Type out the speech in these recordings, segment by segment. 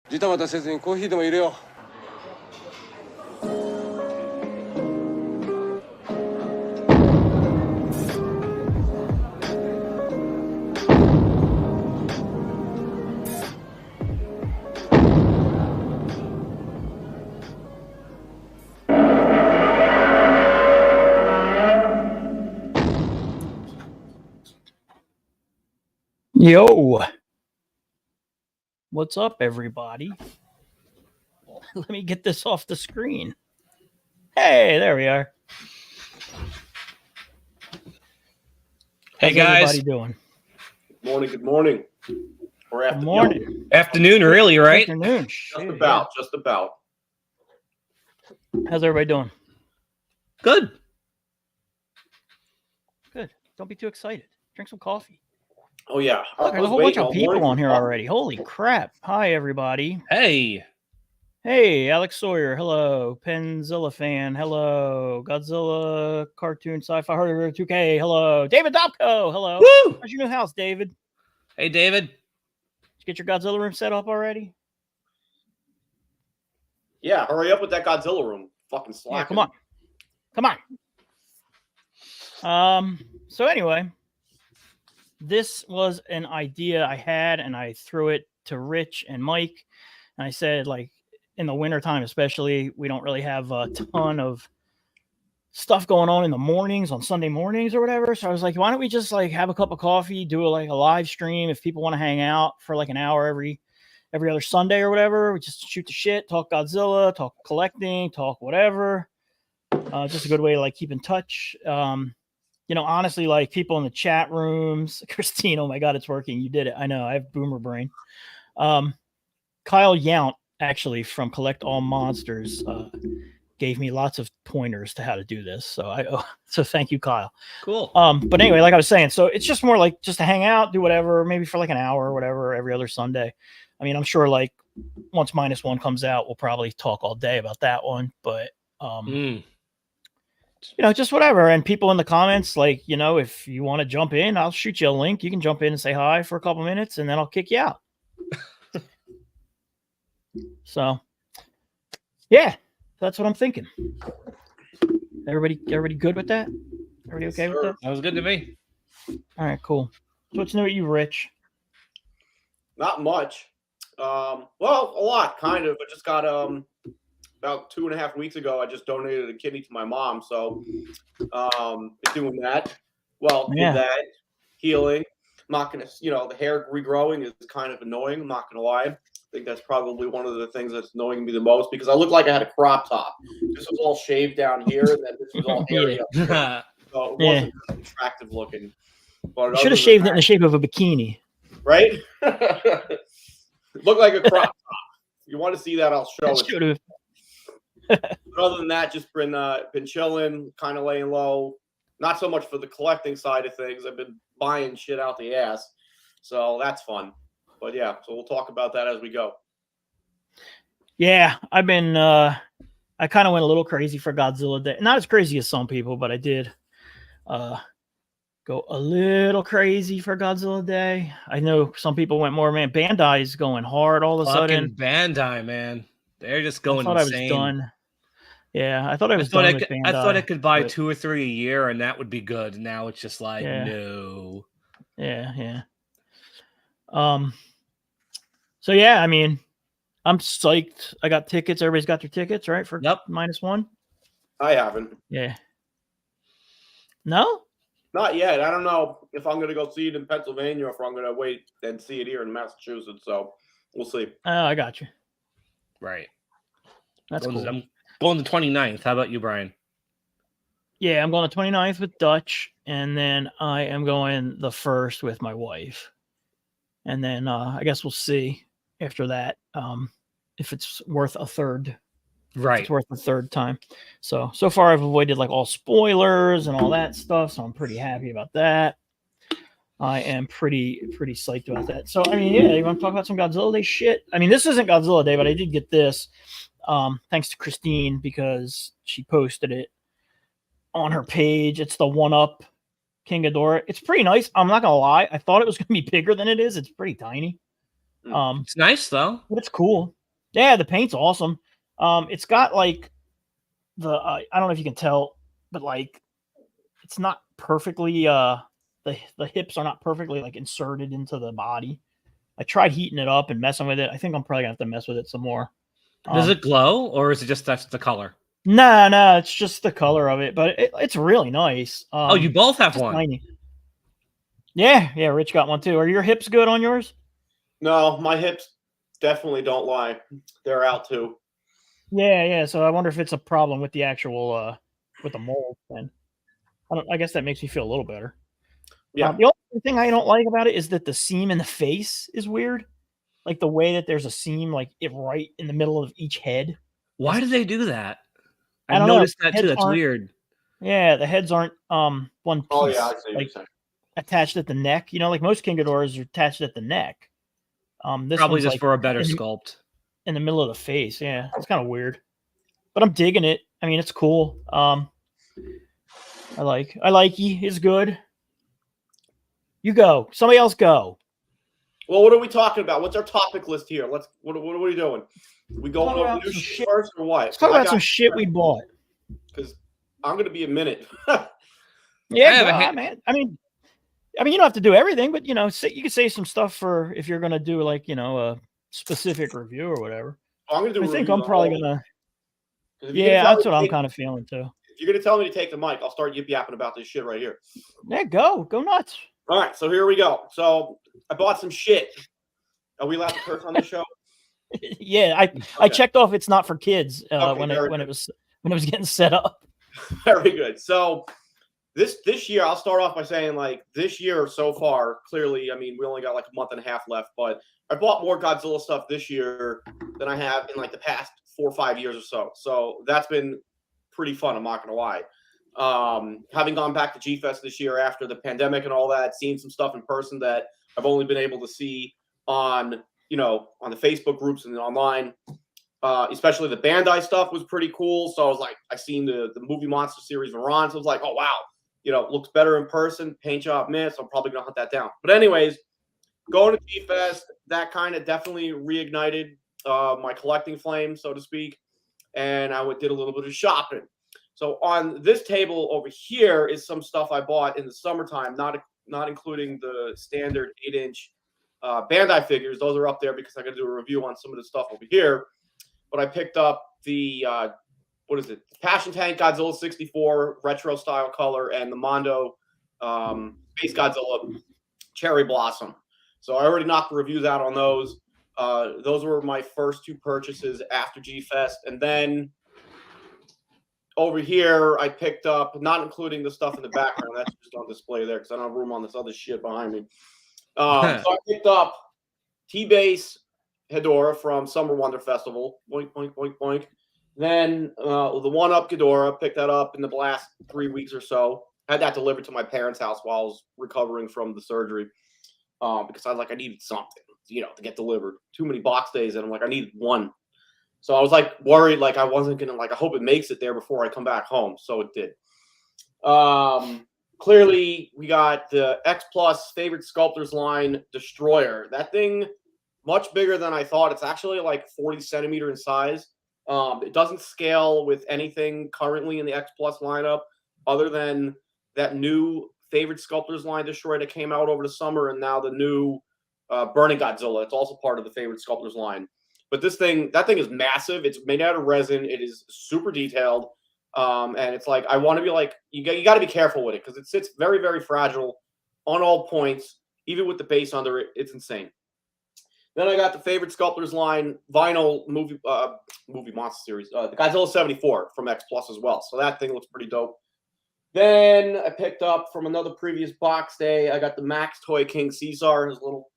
ジタバタせずにコーヒーでも入れよう。Yo, what's up, everybody? Let me get this off the screen. Hey, there we are. Hey, How's guys. everybody doing? Good morning. Or Good afternoon. morning. Afternoon, really, right? Afternoon. Just Shit, about. yeah. How's everybody doing? Good. Good. Don't be too excited. Drink some coffee. Oh, yeah. Look, there's a whole bunch of people on here already. Holy crap. Hi, everybody. Hey. Hey, Alex Sawyer. Hello. Penzilla fan. Hello. Godzilla cartoon sci-fi hardware 2K. Hello. David Dobko. Hello. Woo! How's your new house, David? Hey, David. Did you get your Godzilla room set up already? Yeah, hurry up with that Godzilla room. Fucking slack. Yeah, come on. Come on. So anyway, this was an idea I had, and I threw it to Rich and Mike. And I said, like, in the wintertime especially, we don't really have a ton of stuff going on in the mornings, on Sunday mornings or whatever. So I was like, why don't we just like have a cup of coffee, do a live stream if people want to hang out for like an hour every other Sunday or whatever. We just shoot the shit, talk Godzilla, talk collecting, talk whatever. Just a good way to like keep in touch. Honestly, like people in the chat rooms, Christine, oh my God, it's working. You did it. I know. I have boomer brain. Kyle Yount, actually, from Collect All Monsters, gave me lots of pointers to how to do this. So thank you, Kyle. Cool. But anyway, like I was saying, so it's just more like just to hang out, do whatever, maybe for like an hour or whatever, every other Sunday. I mean, I'm sure like once Minus One comes out, we'll probably talk all day about that one, but just whatever. And people in the comments, like, if you want to jump in, I'll shoot you a link. You can jump in and say hi for a couple minutes and then I'll kick you out. So yeah, that's what I'm thinking. Everybody good with that? Everybody okay with that? That was good to me. All right, cool. So what's new with you, Rich? Not much. Well, a lot, kind of. I just got about 2.5 weeks ago, I just donated a kidney to my mom. So been doing that. Well, Yeah. did that. Healing. I'm not gonna, the hair regrowing is kind of annoying. I'm not gonna lie. I think that's probably one of the things that's annoying me the most because I looked like I had a crop top. This was all shaved down here, and then this was all hairy up here. So it wasn't attractive looking. But you should have shaved it in the shape of a bikini. Right? Looked like a crop top. If you want to see that, I'll show it. Should have. But other than that, just been chilling, kind of laying low. Not so much for the collecting side of things. I've been buying shit out the ass. So that's fun. But yeah, so we'll talk about that as we go. Yeah, I've been I kind of went a little crazy for Godzilla Day. Not as crazy as some people, but I did go a little crazy for Godzilla Day. I know some people went more, man. Bandai's going hard all of a sudden. Bandai, man. They're just going insane. I was done. Yeah, I thought I was done with Bandai. I thought I could buy 2 or 3 a year and that would be good. Now it's just like, no. Yeah. So yeah, I mean, I'm psyched. I got tickets. Everybody's got their tickets, right? For Minus One? I haven't. Yeah. No? Not yet. I don't know if I'm going to go see it in Pennsylvania or if I'm going to wait and see it here in Massachusetts. So we'll see. Oh, I got you. Right. That's cool. I'm going the 29th. How about you, Brian? Yeah, I'm going the 29th with Dutch, and then I am going the 1st with my wife. And then I guess we'll see after that if it's worth a third. Right. It's worth the third time. So far I've avoided like all spoilers and all that stuff, so I'm pretty happy about that. I am pretty psyched about that. So, I mean, yeah, you want to talk about some Godzilla Day shit? I mean, this isn't Godzilla Day, but I did get this thanks to Christine because she posted it on her page. It's the 1-Up King Ghidorah. It's pretty nice. I'm not going to lie. I thought it was going to be bigger than it is. It's pretty tiny. It's nice, though. But it's cool. Yeah, the paint's awesome. It's got like I don't know if you can tell, but like it's not perfectly the hips are not perfectly like inserted into the body. I tried heating it up and messing with it. I think I'm probably gonna have to mess with it some more. Does it glow, or is it just that's the color? No, it's just the color of it, but it's really nice. Oh, you both have just one. tiny. Yeah, Rich got one too. Are your hips good on yours? No, my hips definitely don't lie. They're out too. Yeah. So I wonder if it's a problem with the actual with the mold. Then I guess that makes me feel a little better. Yeah. The only thing I don't like about it is that the seam in the face is weird. Like the way that there's a seam like it right in the middle of each head. Why do they do that? I I've don't know. noticed that too. Heads That's aren't- weird. Yeah, the heads aren't one piece. Oh yeah, I see what you're like saying. attached at the neck. You know, like most King Ghidorahs are attached at the neck. This Probably one's just like for a better in, sculpt. in the middle of the face. Yeah, it's kind of weird, but I'm digging it. I mean, it's cool. I like you. It's good. You go. Somebody else go. Well, what are we talking about? What's our topic list here? What are we doing? We going Talk over about new some shit shit. first or what? Let's talk about some shit we bought. Because I'm gonna be a minute. Yeah, have a go on, man. I mean, you don't have to do everything, but you know, you can say some stuff for if you're gonna do like a specific review or whatever. I'm gonna do. I think I'm probably gonna. Yeah, that's what I'm kind of feeling too. If you're gonna tell me to take the mic, I'll start yip yapping about this shit right here. Yeah, go nuts. All right, so here we go. So I bought some shit. Are we allowed to curse on this show? Yeah, I checked off. It's not for kids when it was getting set up. Very good. So this year, I'll start off by saying like this year so far, clearly, I mean, we only got like a month and a half left, but I bought more Godzilla stuff this year than I have in like the past 4 or 5 years or so. So that's been pretty fun. I'm not gonna lie. Having gone back to G-Fest this year after the pandemic and all that, seeing some stuff in person that I've only been able to see on the Facebook groups and online. Especially the Bandai stuff was pretty cool. So I was like, I seen the movie monster series Varan. So I was like, oh wow, looks better in person. Paint job miss. I'm probably gonna hunt that down. But anyways, going to G-Fest, that kind of definitely reignited my collecting flame, so to speak. And I did a little bit of shopping. So on this table over here is some stuff I bought in the summertime, not including the standard 8-inch Bandai figures. Those are up there because I got to do a review on some of the stuff over here. But I picked up the Passion Tank Godzilla 64 retro style color and the Mondo Space Godzilla Cherry Blossom. So I already knocked the reviews out on those. Those were my first two purchases after G-Fest. And then over here, I picked up, not including the stuff in the background. That's just on display there because I don't have room on this other shit behind me. So I picked up T-Base Hedorah from Summer Wonder Festival. Boink, boink, boink, boink. Then the 1-Up Ghidorah, picked that up in the last 3 weeks or so. Had that delivered to my parents' house while I was recovering from the surgery because I needed something, to get delivered. Too many box days, and I'm like, I needed one. So I was like worried, like I wasn't gonna I hope it makes it there before I come back home. So it did. Clearly, we got the X Plus Favorite Sculptors line Destroyer. That thing, much bigger than I thought. It's actually like 40 centimeter in size. It doesn't scale with anything currently in the X Plus lineup, other than that new Favorite Sculptors line Destroyer that came out over the summer, and now the new Burning Godzilla. It's also part of the Favorite Sculptors line. But that thing is massive. It's made out of resin. It is super detailed. And it's like, I want to be like, you got to be careful with it because it sits very, very fragile on all points, even with the base under it. It's insane. Then I got the Favorite Sculptors line vinyl movie monster series, the Godzilla 74 from X Plus as well. So that thing looks pretty dope. Then I picked up from another previous box day, I got the Max Toy King Caesar, his little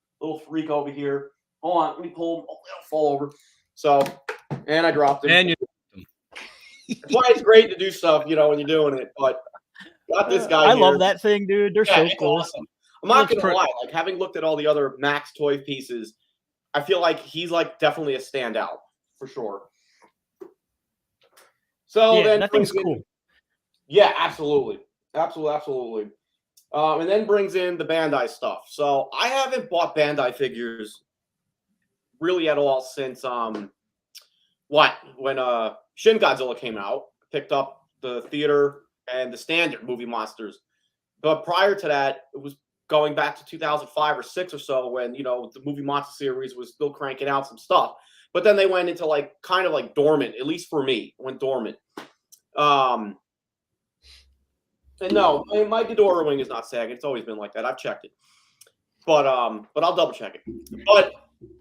freak over here. Hold on, let me pull him. Oh, it'll fall over. So, and I dropped him. And That's why it's great to do stuff, when you're doing it. But got this guy. I love that thing, dude. They're so cool. Awesome. I'm not gonna lie. Like having looked at all the other Max Toy pieces, I feel like he's like definitely a standout for sure. So then that thing's cool. Yeah, absolutely. And then brings in the Bandai stuff. So I haven't bought Bandai figures really at all since when Shin Godzilla came out, picked up the theater and the standard movie monsters. But prior to that, it was going back to 2005 or 6 or so when, you know, the movie monster series was still cranking out some stuff. But then they went into like kind of like dormant, at least for me, went dormant. And no, my Ghidorah wing is not sagging. It's always been like that. I've checked it. But I'll double check it. But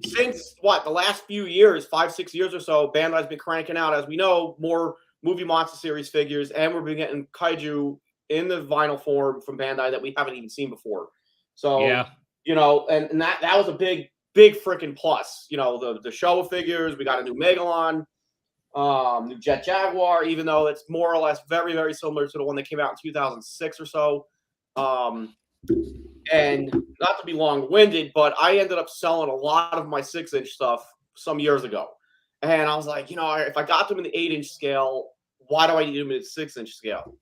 since the last few years, 5-6 years or so, Bandai's been cranking out, as we know, more movie monster series figures, and we've been getting Kaiju in the vinyl form from Bandai that we haven't even seen before. So Yeah. you know, and that was a big freaking plus. You know, the Showa figures, we got a new Megalon, new Jet Jaguar, even though it's more or less very, very similar to the one that came out in 2006 or so. And not to be long-winded, but I ended up selling a lot of my 6-inch stuff some years ago. And I was like, you know, if I got them in the 8-inch scale, why do I need them in the 6-inch scale?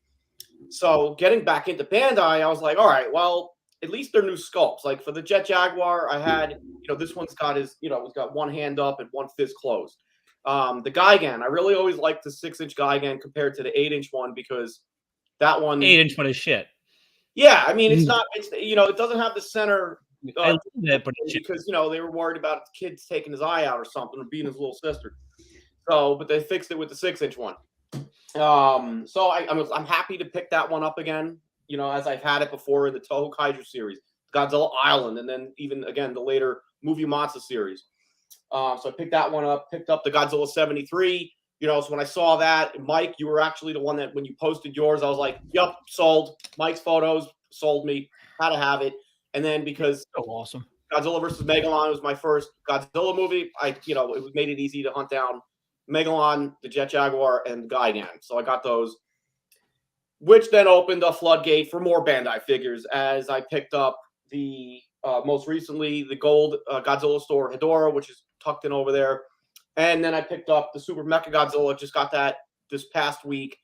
So getting back into Bandai, I was like, all right, well, at least they're new sculpts. Like for the Jet Jaguar, I had, you know, this one's got his, you know, it's got one hand up and one fist closed. The Gigan, I really always liked the 6-inch Gigan compared to the 8-inch one because that one 8-inch one is shit. Yeah, I mean, it's not. It's, you know, it doesn't have the center. I love it, but because you know they were worried about the kids taking his eye out or something or beating his little sister. So, but they fixed it with the 6-inch one. So I'm happy to pick that one up again. You know, as I've had it before in the Toho Kaiju series, Godzilla Island, and then even again the later movie monster series. So I picked that one up. Picked up the Godzilla 73. You know, so when I saw that, Mike, you were actually the one that when you posted yours, I was like, "Yep, sold." Mike's photos sold me. Had to have it. And then because so awesome, Godzilla versus Megalon was my first Godzilla movie. It made it easy to hunt down Megalon, the Jet Jaguar, and Gigan. So I got those, which then opened a floodgate for more Bandai figures as I picked up the most recently the gold Godzilla store Hedorah, which is tucked in over there. And then I picked up the Super Mechagodzilla. Just got that this past week.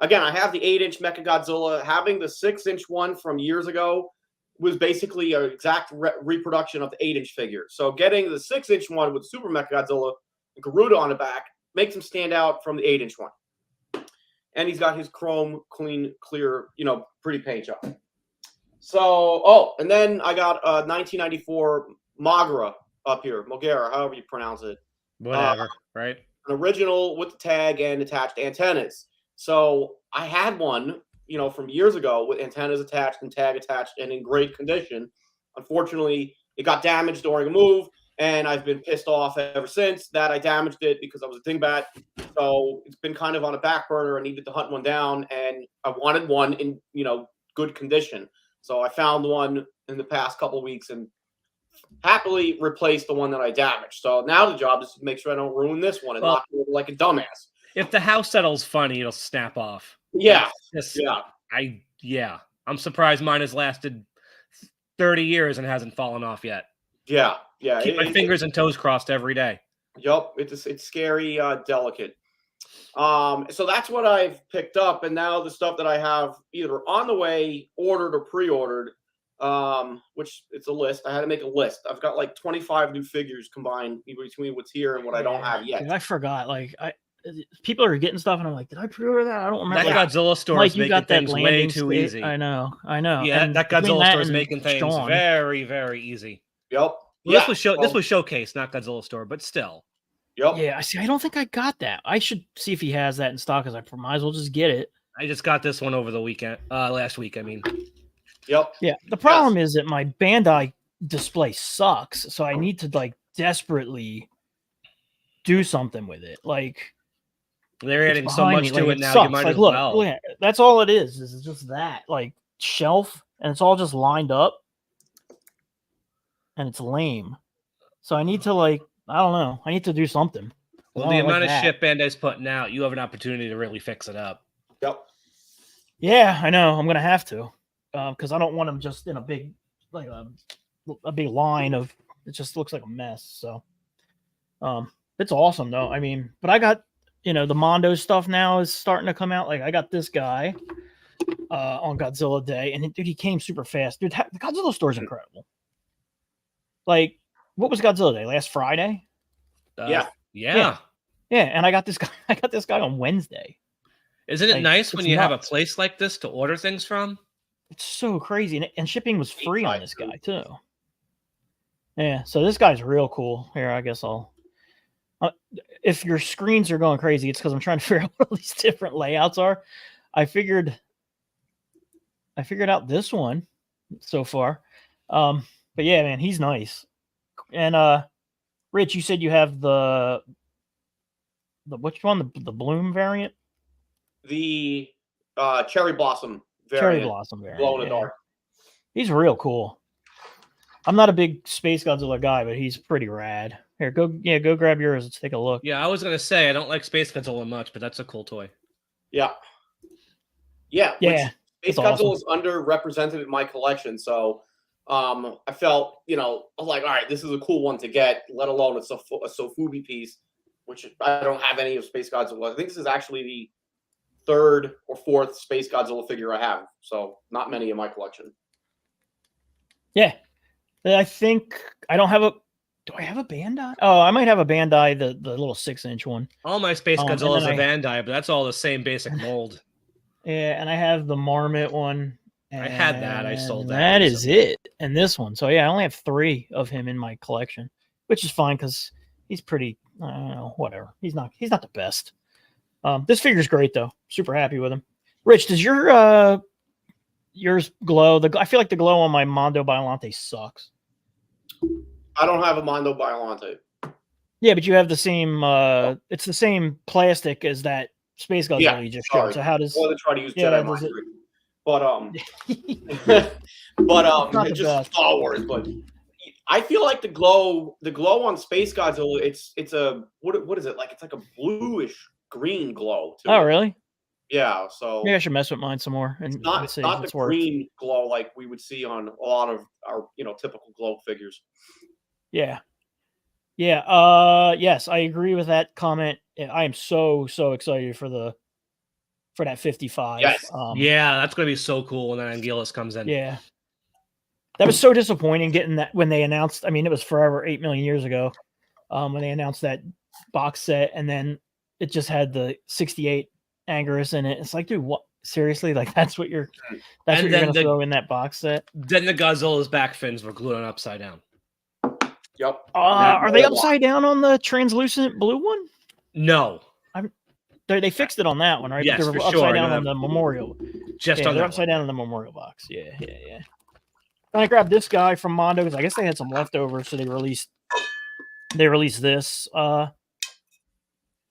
Again, I have the 8-inch Mechagodzilla. Having the 6-inch one from years ago was basically an exact reproduction of the 8-inch figure. So getting the 6-inch one with Super Mechagodzilla and Garuda on the back makes him stand out from the 8-inch one. And he's got his chrome, clean, clear, you know, pretty paint job. So, and then I got 1994 Moguera up here. Moguera, however you pronounce it. Whatever, right? An original with the tag and attached antennas. So I had one, you know, from years ago with antennas attached and tag attached and in great condition. Unfortunately, it got damaged during a move, and I've been pissed off ever since that I damaged it because I was a dingbat. So it's been kind of on a back burner. I needed to hunt one down, and I wanted one in, you know, good condition. So I found one in the past couple of weeks and happily replaced the one that I damaged. So now the job is to make sure I don't ruin this one and knock it over like a dumbass. If the house settles funny, it'll snap off. Yeah. I'm surprised mine has lasted 30 years and hasn't fallen off yet. Yeah. Keep my fingers and toes crossed every day. Yep. It's scary, delicate. So that's what I've picked up. And now the stuff that I have either on the way, ordered or pre-ordered, which it's a list. I had to make a list. I've got like 25 new figures combined between what's here and what I don't have yet. I forgot. Like people are getting stuff, and I'm like, did I pre-order that? I don't remember. That Godzilla store is making things way too easy. I know. Yeah, and that Godzilla store is making things very, very easy. Yep. Well, this was Showcase, not Godzilla store, but still. Yep. Yeah, I don't think I got that. I should see if he has that in stock, because I might as well just get it. I just got this one over the weekend. Last week, I mean. Yep. Yeah. The problem is that my Bandai display sucks, so I need to like desperately do something with it. Like they're adding so much to it now. Sucks. You might like, as well. Look, that's all it is. Is just that like shelf, and it's all just lined up, and it's lame. So I need to I don't know. I need to do something. Well, the amount of shit Bandai's putting out, you have an opportunity to really fix it up. Yep. Yeah, I know. I'm gonna have to, because I don't want them just in a big a big line of. It just looks like a mess. So, it's awesome though. I mean, but I got. The Mondo stuff now is starting to come out. Like I got this guy on Godzilla Day, and dude, he came super fast. Dude, the Godzilla store is incredible. Like, what was Godzilla Day? Last Friday? Yeah. Yeah, and I got this guy. I got this guy on Wednesday. Isn't it Like, nice when it's you have a nuts. place like this to order things from? It's so crazy, and shipping was free on this Kaiju. guy too. Yeah, so this guy's real cool. Here, I guess I'll. If your screens are going crazy, it's because I'm trying to figure out what all these different layouts are. I figured out this one so far. But yeah, man, he's nice. And Rich, you said you have the which one? The bloom variant? The cherry blossom Cherry variant, blossom variant. glow in the yeah. dark. He's real cool. I'm not a big Space Godzilla guy, but he's pretty rad. Here, go grab yours. Let's take a look. Yeah, I was gonna say I don't like Space Godzilla much, but that's a cool toy. Yeah. Yeah. Yeah, Space it's Godzilla awesome. is underrepresented in my collection, so I felt, I was like, all right, this is a cool one to get, let alone it's a Sofubi piece, which I don't have any of Space Godzilla. I think this is actually the third or fourth Space Godzilla figure I have, so not many in my collection. Yeah, I think I don't have a. Do I have a Bandai? Oh, I might have a Bandai, the little 6-inch one. All my Space and Godzillas then are Bandai, but that's all the same basic mold. Yeah, and I have the Marmot one. I had that. I sold that. That is recently. it. And this one. So yeah, I only have 3 of him in my collection, which is fine because he's pretty. I don't know, whatever. He's not the best. This figure's great though. Super happy with him. Rich, does yours glow? I feel like the glow on my Mondo Biollante sucks. I don't have a Mondo Biollante. Yeah, but you have the same. It's the same plastic as that Space Godzilla you just showed. So how does? Well, they try to use Yeah, Jedi does mind it- trick. But Not it's the just best. Star Wars. But I feel like the glow on Space Godzilla, it's a what is it like? It's like a bluish green glow. To Oh, it. really? Yeah. So Maybe I should mess with mine some more and it's see not if the it's worth. green glow like we would see on a lot of our typical glow figures. Yeah. Yeah. Yes, I agree with that comment. I am so excited for that 55. Yes. Yeah, that's gonna be so cool when that Anguillus comes in. Yeah. That was so disappointing getting that when they announced. I mean, it was forever 8 million years ago when they announced that box set, and then it just had the 68 Anguirus in it. It's like, dude, what? Seriously? Like that's what you're gonna throw in that box set? Then the Godzilla's back fins were glued on upside down. Yep. Are they upside down on the translucent blue one? No. They fixed it on that one, right? Yes, But they were for upside sure. down No, on the memorial. Just Yeah, on they're that upside one. down in the memorial box. Yeah. And I grabbed this guy from Mondo because I guess they had some leftovers, so they released this on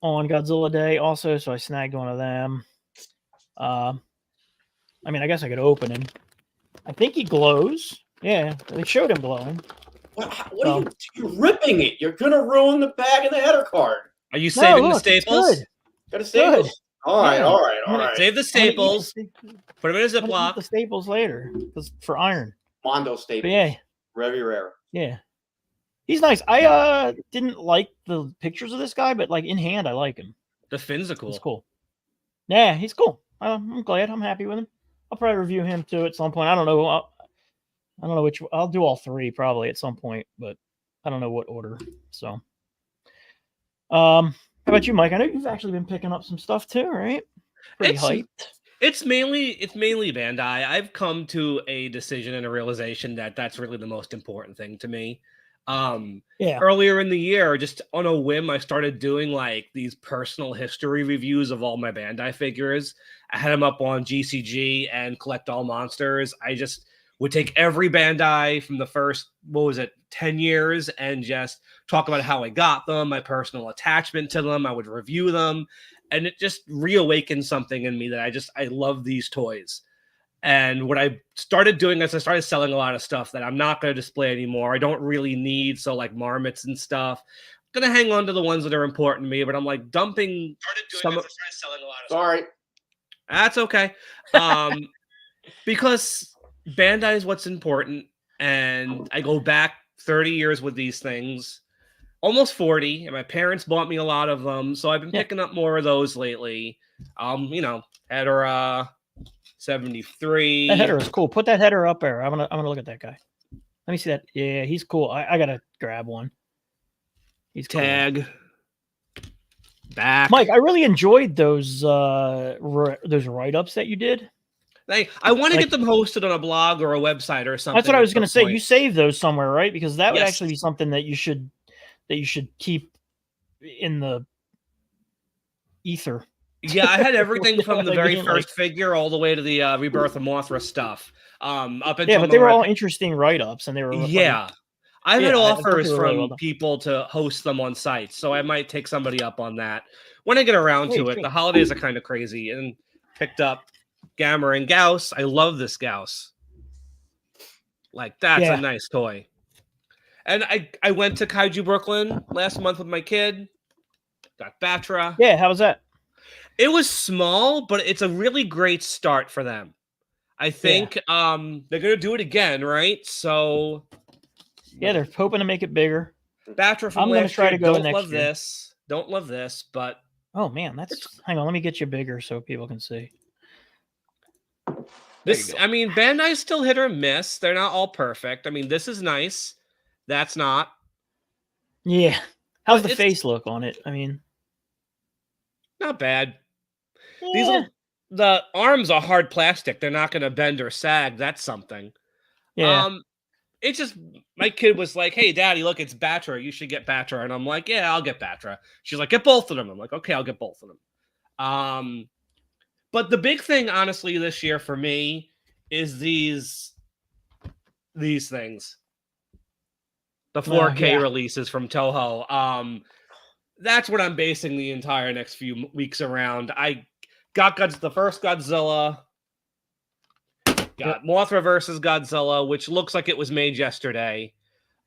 Godzilla Day also. So I snagged one of them. I mean, I guess I could open him. I think he glows. Yeah, they showed him glowing. What are you're ripping it? You're gonna ruin the bag and the header card. Are you saving the look, it's staples? good. Gotta staples. Good. All right, Yeah. all right. Save the staples. Put them in a I'm gonna eat Ziploc. the staples later for iron. Mondo But staples. yeah, Very rare. yeah, he's nice. I didn't like the pictures of this guy, but like in hand, I like him. The fins are cool. He's cool. Yeah, he's cool. I'm glad. I'm happy with him. I'll probably review him too at some point. I don't know. I don't know which. I'll do all 3 probably at some point, but I don't know what order. So, how about you, Mike? I know you've actually been picking up some stuff too, right? Pretty hyped. It's mainly Bandai. I've come to a decision and a realization that that's really the most important thing to me. Yeah. Earlier in the year, just on a whim, I started doing like these personal history reviews of all my Bandai figures. I had them up on GCG and Collect All Monsters. I just would take every Bandai from the first, 10 years and just talk about how I got them, my personal attachment to them. I would review them, and it just reawakened something in me that I love these toys. And what I started doing is I started selling a lot of stuff that I'm not going to display anymore. I don't really need, so like marmots and stuff. I'm going to hang on to the ones that are important to me, but I'm like dumping some. Sorry. That's okay. Because Bandai is what's important, and I go back 30 years with these things, almost 40, and my parents bought me a lot of them, so I've been picking up more of those lately. Header 73. That header is cool. Put that header up there. I'm gonna look at that guy. Let me see that. Yeah, he's cool. I gotta grab one. He's cool. Tag. Back. Mike, I really enjoyed those write-ups that you did. I want to Like- get them hosted on a blog or a website or something. That's what I at was going to some say. point. You saved those somewhere, right? Because that would Yes. actually be something that you should keep in the ether. Yeah, I had everything You know from what the I very mean? first figure all the way to the Rebirth of Mothra stuff. Up until Yeah, but they were moment- all interesting write-ups, and they were Yeah. I've had Yeah, I thought offers they were really well from done. people to host them on sites, so I might take somebody up on that when I get around to Sweet, it. sweet. The holidays are kind of crazy, and picked up Gamma and Gauss. I love this Gauss. Like, that's Yeah. a nice toy. And I went to Kaiju Brooklyn last month with my kid. Got Batra. Yeah, how was that? It was small, but it's a really great start for them. I think they're gonna do it again, right? So Yeah, they're hoping to make it bigger. Batra from I'm gonna last try year, to go don't next love year. this. Don't love this, but Oh man, that's hang on, let me get you bigger so people can see. this, I mean, Bandai's still hit or miss. They're not all perfect. I mean, this is nice. That's not. Yeah. How's But the it's- face look on it? I mean, Not bad. These yeah. little, the arms are hard plastic. They're not gonna bend or sag. That's something. Yeah. It's just my kid was like, "Hey, Daddy, look, it's Batra. You should get Batra." And I'm like, "Yeah, I'll get Batra." She's like, "Get both of them." I'm like, "Okay, I'll get both of them." But the big thing, honestly, this year for me is these things, the 4K yeah. releases from Toho. That's what I'm basing the entire next few weeks around. I got the first Godzilla. Got Mothra versus Godzilla, which looks like it was made yesterday.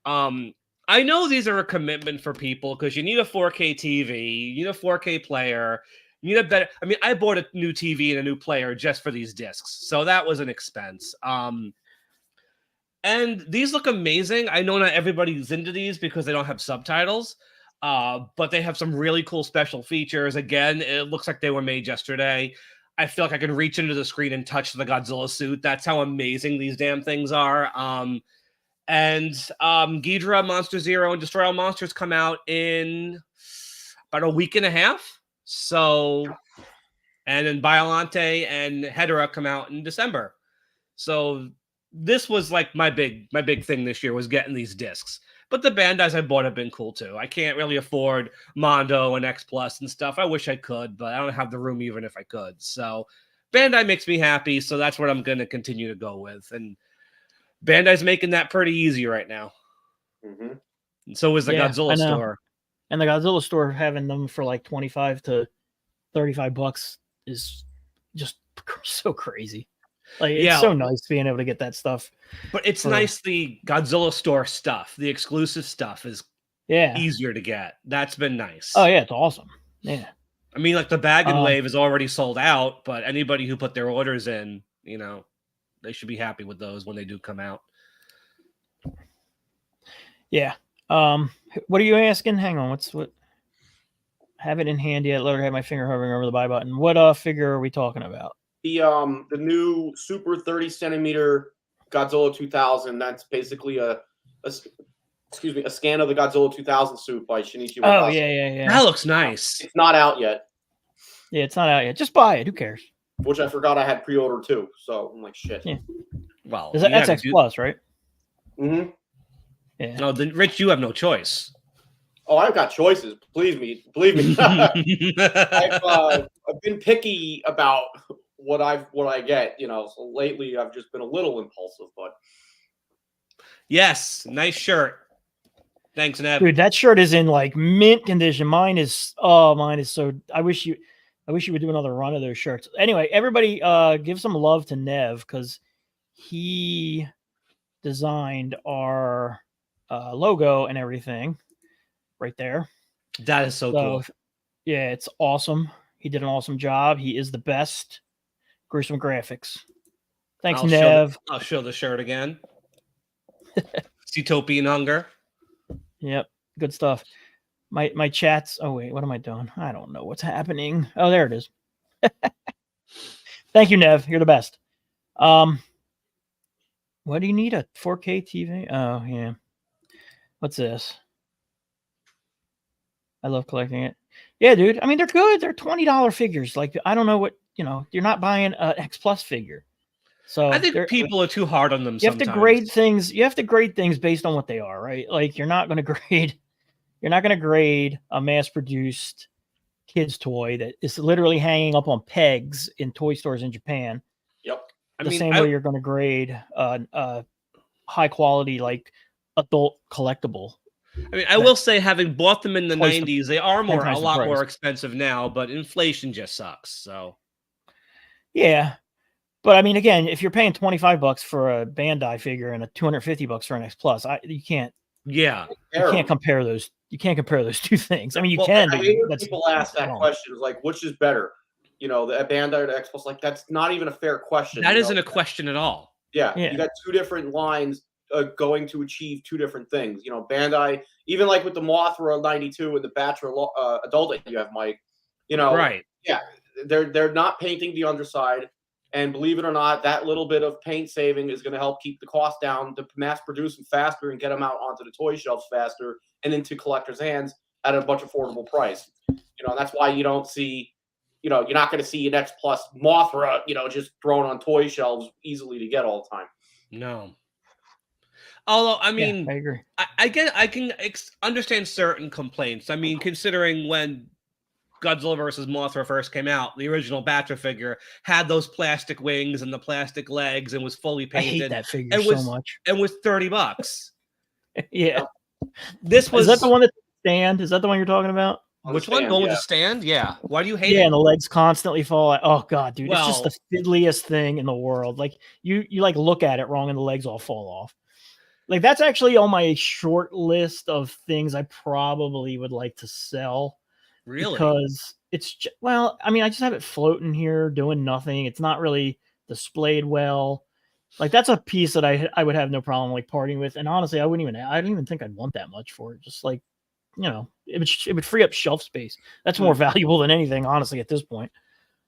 I know these are a commitment for people because you need a 4K TV, you need a 4K player, you need a better. I mean, I bought a new TV and a new player just for these discs, so that was an expense. And these look amazing. I know not everybody's into these because they don't have subtitles, but they have some really cool special features. Again, it looks like they were made yesterday. I feel like I can reach into the screen and touch the Godzilla suit. That's how amazing these damn things are. And Ghidorah, Monster Zero, and Destroy All Monsters come out in about a week and a half. So, and then Biollante and Hedorah come out in December. So this was like my big thing this year was getting these discs. But the Bandais I bought have been cool too. I can't really afford Mondo and X Plus and stuff. I wish I could, but I don't have the room even if I could. So Bandai makes me happy. So that's what I'm going to continue to go with. And Bandai's making that pretty easy right now. Mm-hmm. And so is the Godzilla store. And the Godzilla store having them for like 25 to 35 bucks is just so crazy. Like, it's so nice being able to get that stuff. But it's nice the Godzilla store stuff, the exclusive stuff is easier to get. That's been nice. Oh, yeah, it's awesome. Yeah. I mean, like the Bag and Wave is already sold out, but anybody who put their orders in, you know, they should be happy with those when they do come out. Yeah. What are you asking? Hang on. What? Have it in hand yet? Let her have my finger hovering over the buy button. What figure are we talking about? The new Super 30 centimeter Godzilla 2000. That's basically a scan of the Godzilla 2000 suit by Shinichi Wakasa. Oh yeah. That looks nice. It's not out yet. Yeah, it's not out yet. Just buy it. Who cares? Which I forgot I had pre-order too. So I'm like, shit. Yeah. Well, that's X Plus, right? Mm-hmm. Yeah. No, then Rich, you have no choice. Oh, I've got choices. Believe me. I've been picky about what I get. You know, so lately I've just been a little impulsive, but yes, nice shirt. Thanks, Neb. Dude, that shirt is in like mint condition. Mine is so. I wish you would do another run of those shirts. Anyway, everybody, give some love to Nev because he designed our logo and everything right there. That is so cool. Yeah, it's awesome. He did an awesome job. He is the best. Gruesome graphics. Thanks, Nev. I'll show the shirt again. Utopian Hunger. Yep, good stuff. My chats. Oh wait, what am I doing? I don't know what's happening. Oh, there it is. Thank you, Nev. You're the best. What do you need? A 4K TV? Oh yeah. What's this? I love collecting it. Yeah, dude. I mean, they're good. They're $20 figures. Like, I don't know what, you're not buying an X Plus figure. So I think people are too hard on them you have sometimes. to grade things. You have to grade things based on what they are, right? Like, you're not going to grade a mass-produced kids toy that is literally hanging up on pegs in toy stores in Japan. Yep. Same way you're going to grade high quality, like, adult collectible. I mean, I will say, having bought them in the Twice 90s, they are times a the lot price. more expensive now, but inflation just sucks. So Yeah. But I mean, again, if you're paying $25 for a Bandai figure and a $250 for an X Plus, you can't compare those. You can't compare those two things. I mean, you can. I hate when people ask that question. It's like, which is better? The Bandai or the X Plus? Like, that's not even a fair question. That isn't a question at all. Yeah, you got two different lines going to achieve two different things. Bandai, even like with the Mothra 92 and the Batra adult that you have, Mike. Right? Yeah, they're not painting the underside, and believe it or not, that little bit of paint saving is going to help keep the cost down to mass produce them faster and get them out onto the toy shelves faster and into collectors' hands at a much affordable price. And that's why you don't see. You're not going to see an X Plus Mothra, just thrown on toy shelves easily to get all the time. No. Although, I mean, I agree. I can understand certain complaints. I mean, considering when Godzilla vs. Mothra first came out, the original Batra figure had those plastic wings and the plastic legs and was fully painted. I hate that figure so much. And was $30. Yeah. This was. Is that the one that stand? Is that the one you're talking about? Which one? Going with the stand? Yeah. Why do you hate it? Yeah, and the legs constantly fall out. Oh god, dude, it's just the fiddliest thing in the world. Like you like look at it wrong and the legs all fall off. Like that's actually on my short list of things I probably would like to sell. Really? Because it's I mean, I just have it floating here doing nothing. It's not really displayed well. Like that's a piece that I would have no problem like parting with. And honestly, I don't even think I'd want that much for it. Just like, it would free up shelf space. That's more valuable than anything, honestly, at this point.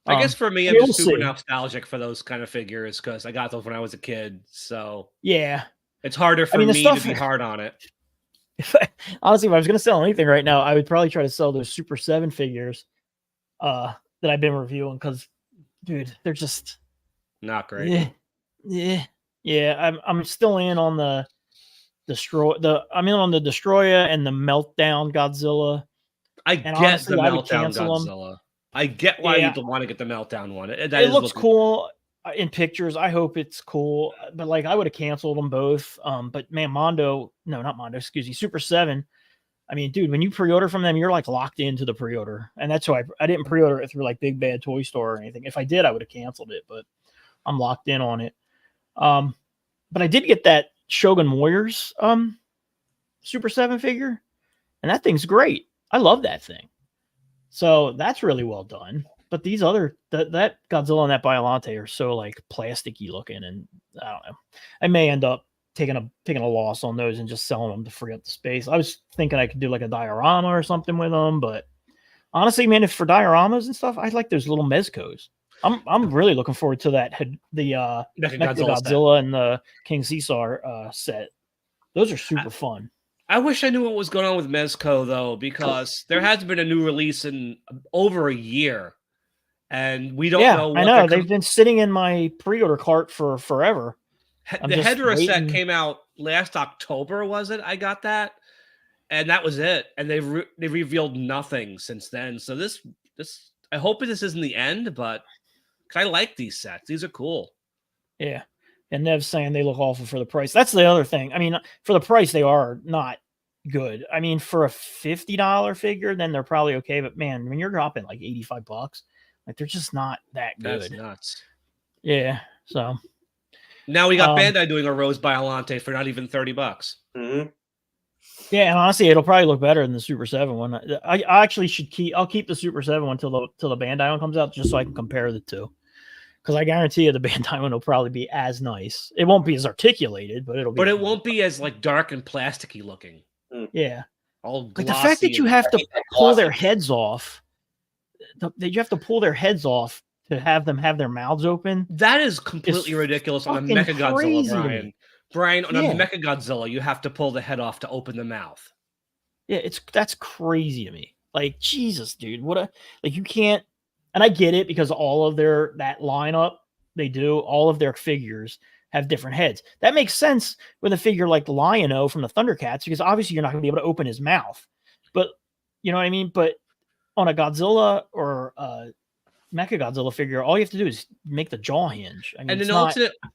I guess for me, I'm just super nostalgic for those kind of figures because I got those when I was a kid. So yeah, it's harder for me to be hard on it. Honestly, if I was going to sell anything right now, I would probably try to sell those Super 7 figures that I've been reviewing because, dude, they're just not great. Yeah. I'm still in on the Destroyer and the Meltdown Godzilla. I get the Meltdown Godzilla. I get why you'd want to get the Meltdown one. It looks cool in pictures. I hope it's cool, but like I would have canceled them both. But man, Super 7. I mean, dude, when you pre-order from them, you're like locked into the pre-order, and that's why I didn't pre-order it through like Big Bad Toy Store or anything. If I did, I would have canceled it, but I'm locked in on it. But I did get that Shogun Warriors Super 7 figure, and that thing's great. I love that thing. So that's really well done. But these that Godzilla and that Biollante are so like plasticky looking, and I don't know. I may end up taking a loss on those and just selling them to free up the space. I was thinking I could do like a diorama or something with them, but honestly, man, if for dioramas and stuff, I like those little Mezcos. I'm really looking forward to that. The Godzilla and the King Caesar set. Those are super fun. I wish I knew what was going on with Mezco though, because there hasn't been a new release in over a year, and we don't know. I know they've been sitting in my pre-order cart for forever. The Hedera set came out last October, was it? I got that, and that was it. And they've revealed nothing since then. So this I hope this isn't the end, but I like these sets. These are cool. Yeah. And Nev's saying they look awful for the price. That's the other thing. I mean, for the price, they are not good. I mean, for a $50 figure, then they're probably okay. But man, when you're dropping like $85, like they're just not that good. That's nuts. Yeah. So now we got Bandai doing a Rose Biollante for not even $30. Mm-hmm. Yeah, and honestly, it'll probably look better than the Super 7 one. I actually should I'll keep the Super 7 one till the Bandai one comes out, just so I can compare the two. Because I guarantee you the Bandai one will probably be as nice. It won't be as articulated, but it'll be. But it won't be as like dark and plasticky looking. Yeah. All like the fact that you have to pull their heads off. That you have to pull their heads off to have them have their mouths open. That is completely ridiculous on a Mechagodzilla, Brian, on a Mechagodzilla, you have to pull the head off to open the mouth. Yeah, that's crazy to me. Like, Jesus, dude, like you can't. And I get it because all of that lineup all of their figures have different heads. That makes sense with a figure like Lion-O from the Thundercats, because obviously you're not going to be able to open his mouth. But you know what I mean? But on a Godzilla or Mechagodzilla figure, all you have to do is make the jaw hinge. I mean, And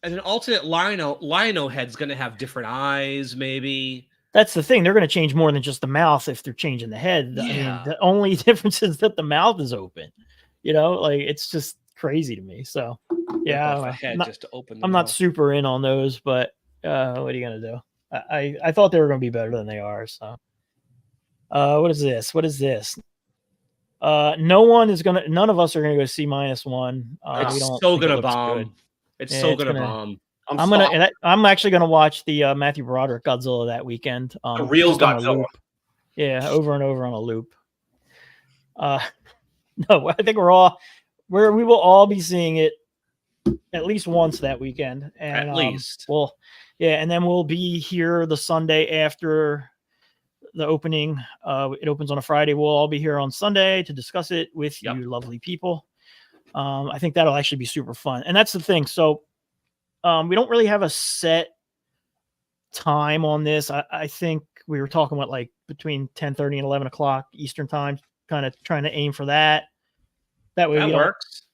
an alternate Lion-O head's going to have different eyes, maybe. That's the thing. They're going to change more than just the mouth if they're changing the head. Yeah. I mean, the only difference is that the mouth is open. Like it's just crazy to me. So, yeah, I'm not super in on those, but what are you going to do? I thought they were going to be better than they are. So, what is this? None of us are going to go see -1. It's so going to bomb. It's so going to bomb. I'm actually going to watch the Matthew Broderick Godzilla that weekend. The real Godzilla. Yeah, over and over on a loop. No, I think we will all be seeing it at least once that weekend. And at least. Well, yeah, and then we'll be here the Sunday after the opening. It opens on a Friday. We'll all be here on Sunday to discuss it with you lovely people. I think that'll actually be super fun. And that's the thing. So we don't really have a set time on this. I think we were talking about like between 10:30 and 11 o'clock Eastern time, kind of trying to aim for that. That way that works.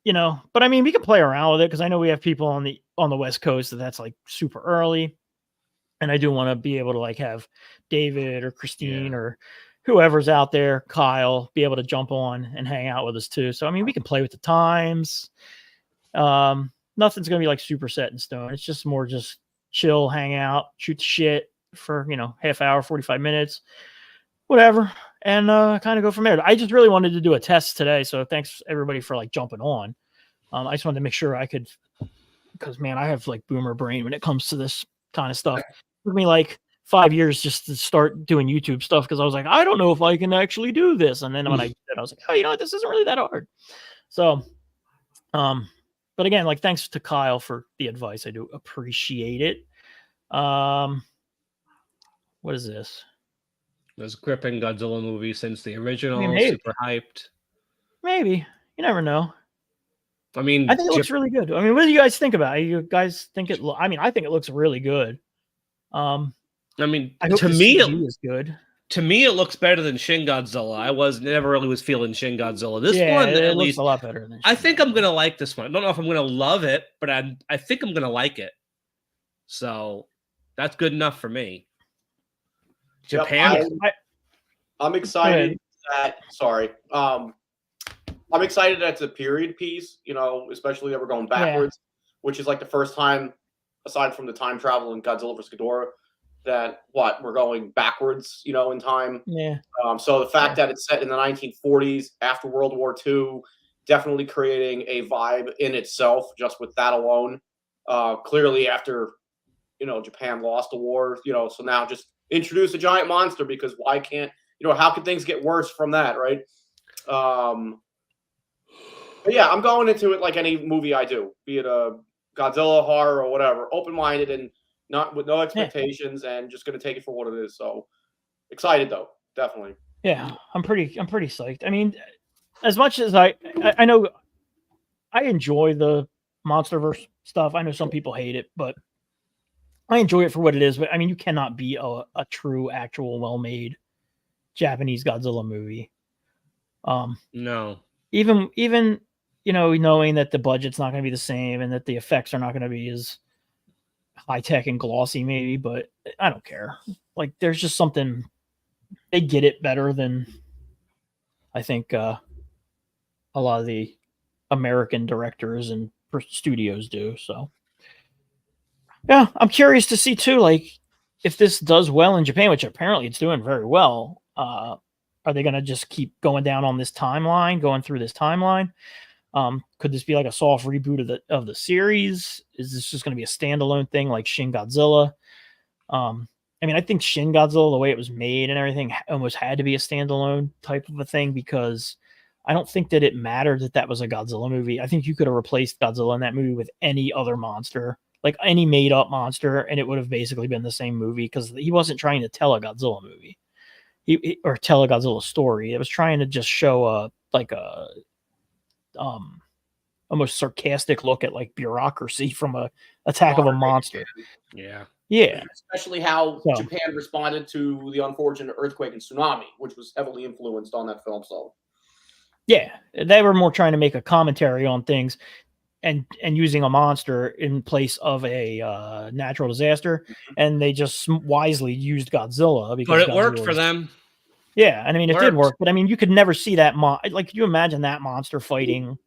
But I mean, we can play around with it because I know we have people on the West Coast that's like super early. And I do want to be able to like have David or Christine or whoever's out there, Kyle, be able to jump on and hang out with us too. So, I mean, we can play with the times. Nothing's going to be like super set in stone. It's just more just chill, hang out, shoot the shit for, half hour, 45 minutes, whatever. And kind of go from there. I just really wanted to do a test today. So thanks everybody for like jumping on. I just wanted to make sure I could, because man, I have like boomer brain when it comes to this kind of stuff. It took me like 5 years just to start doing YouTube stuff because I was like, I don't know if I can actually do this. And then when I did, I was like, oh, you know what? This isn't really that hard. So, but again, like thanks to Kyle for the advice. I do appreciate it. What is this? There's a gripping Godzilla movie since the original. I mean, super hyped. Maybe. You never know. I mean, I think it looks really good. I mean, what do you guys think about it? You guys think I think it looks really good. I mean, to me, it is good. To me, it looks better than Shin Godzilla. I never really was feeling Shin Godzilla. This one, at least, a lot better than Shin I think I'm gonna like this one. I don't know if I'm gonna love it, but I think I'm gonna like it. So that's good enough for me. Japan. I'm excited that. Sorry. I'm excited that it's a period piece. Especially that we're going backwards, which is like the first time, aside from the time travel in Godzilla vs. Ghidorah, that we're going backwards. In time. Yeah. So the fact that it's set in the 1940s after World War II, definitely creating a vibe in itself just with that alone. Clearly after, Japan lost the war. So now just introduce a giant monster because why can't how can things get worse from that, right? But yeah, I'm going into it like any movie I do, be it a Godzilla, horror, or whatever, open-minded and not with no expectations, and just going to take it for what it is. So excited though, definitely. Yeah, I'm pretty psyched. I mean, as much as I know I enjoy the MonsterVerse stuff. I know some people hate it, but I enjoy it for what it is. But I mean, you cannot be a true, actual, well-made Japanese Godzilla movie. No. Even knowing that the budget's not going to be the same and that the effects are not going to be as high-tech and glossy, maybe, but I don't care. Like, there's just something, they get it better than I think a lot of the American directors and studios do. So yeah, I'm curious to see too, like if this does well in Japan, which apparently it's doing very well. Are they going to just keep going down on this timeline, going through this timeline? Could this be like a soft reboot of the series? Is this just going to be a standalone thing like Shin Godzilla? I mean, I think Shin Godzilla, the way it was made and everything, almost had to be a standalone type of a thing because I don't think that it mattered that was a Godzilla movie. I think you could have replaced Godzilla in that movie with any other monster, like any made-up monster, and it would have basically been the same movie because he wasn't trying to tell a Godzilla movie. or tell a Godzilla story. It was trying to just show a almost sarcastic look at like bureaucracy from a attack of a monster. Yeah. Yeah. Especially how So- Japan responded to the unfortunate earthquake and tsunami, which was heavily influenced on that film. So Yeah, they were more trying to make a commentary on things and using a monster in place of a natural disaster, and they just wisely used Godzilla because But it worked Godzilla for was- them. Yeah, and I mean it did Worked. work, but I mean you could never see that like could you imagine that monster fighting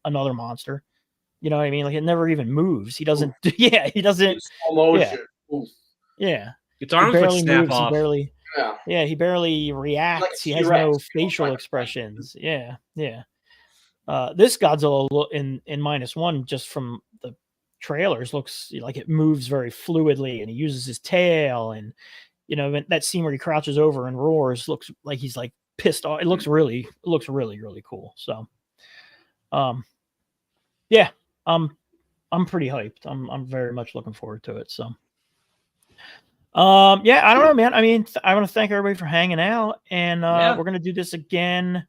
another monster? You know what I mean? Like it never even moves. He doesn't. Yeah, he doesn't. slow motion. Oof. Yeah, Its he arms would barely snap moves. He off. barely. Yeah. Yeah, he barely reacts. He has T-Rex, no you know, facial like- expressions. Yeah, yeah. This Godzilla in -1, just from the trailers, looks like it moves very fluidly, and he uses his tail, and you know that scene where he crouches over and roars looks like he's like pissed off. It looks really cool. So, yeah, I'm pretty hyped. I'm very much looking forward to it. So, yeah, I don't know, man. I mean, I want to thank everybody for hanging out, and Yeah. we're gonna do this again.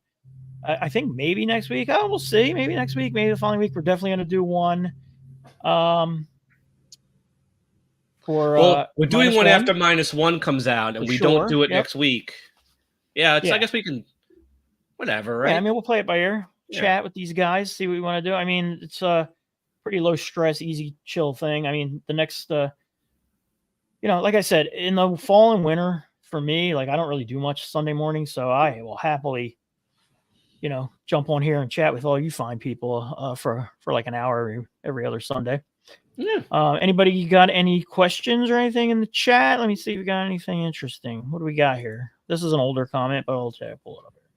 I think maybe next week. Oh, we'll see. Maybe next week. Maybe the following week. We're definitely gonna do one. For Well, we're doing -1. one after -1 comes out, and For we sure, don't do it yep. next week. Yeah, Yeah. I guess we can. Whatever, right? Yeah, I mean, we'll play it by ear. Yeah. Chat with these guys. See what we want to do. I mean, it's a pretty low stress, easy, chill thing. I mean, the next, like I said, in the fall and winter, for me, like I don't really do much Sunday morning, so I will happily, jump on here and chat with all you fine people for like an hour every other Sunday. Yeah. Anybody got any questions or anything in the chat? Let me see if we got anything interesting. What do we got here? This is an older comment, but I'll pull it up here.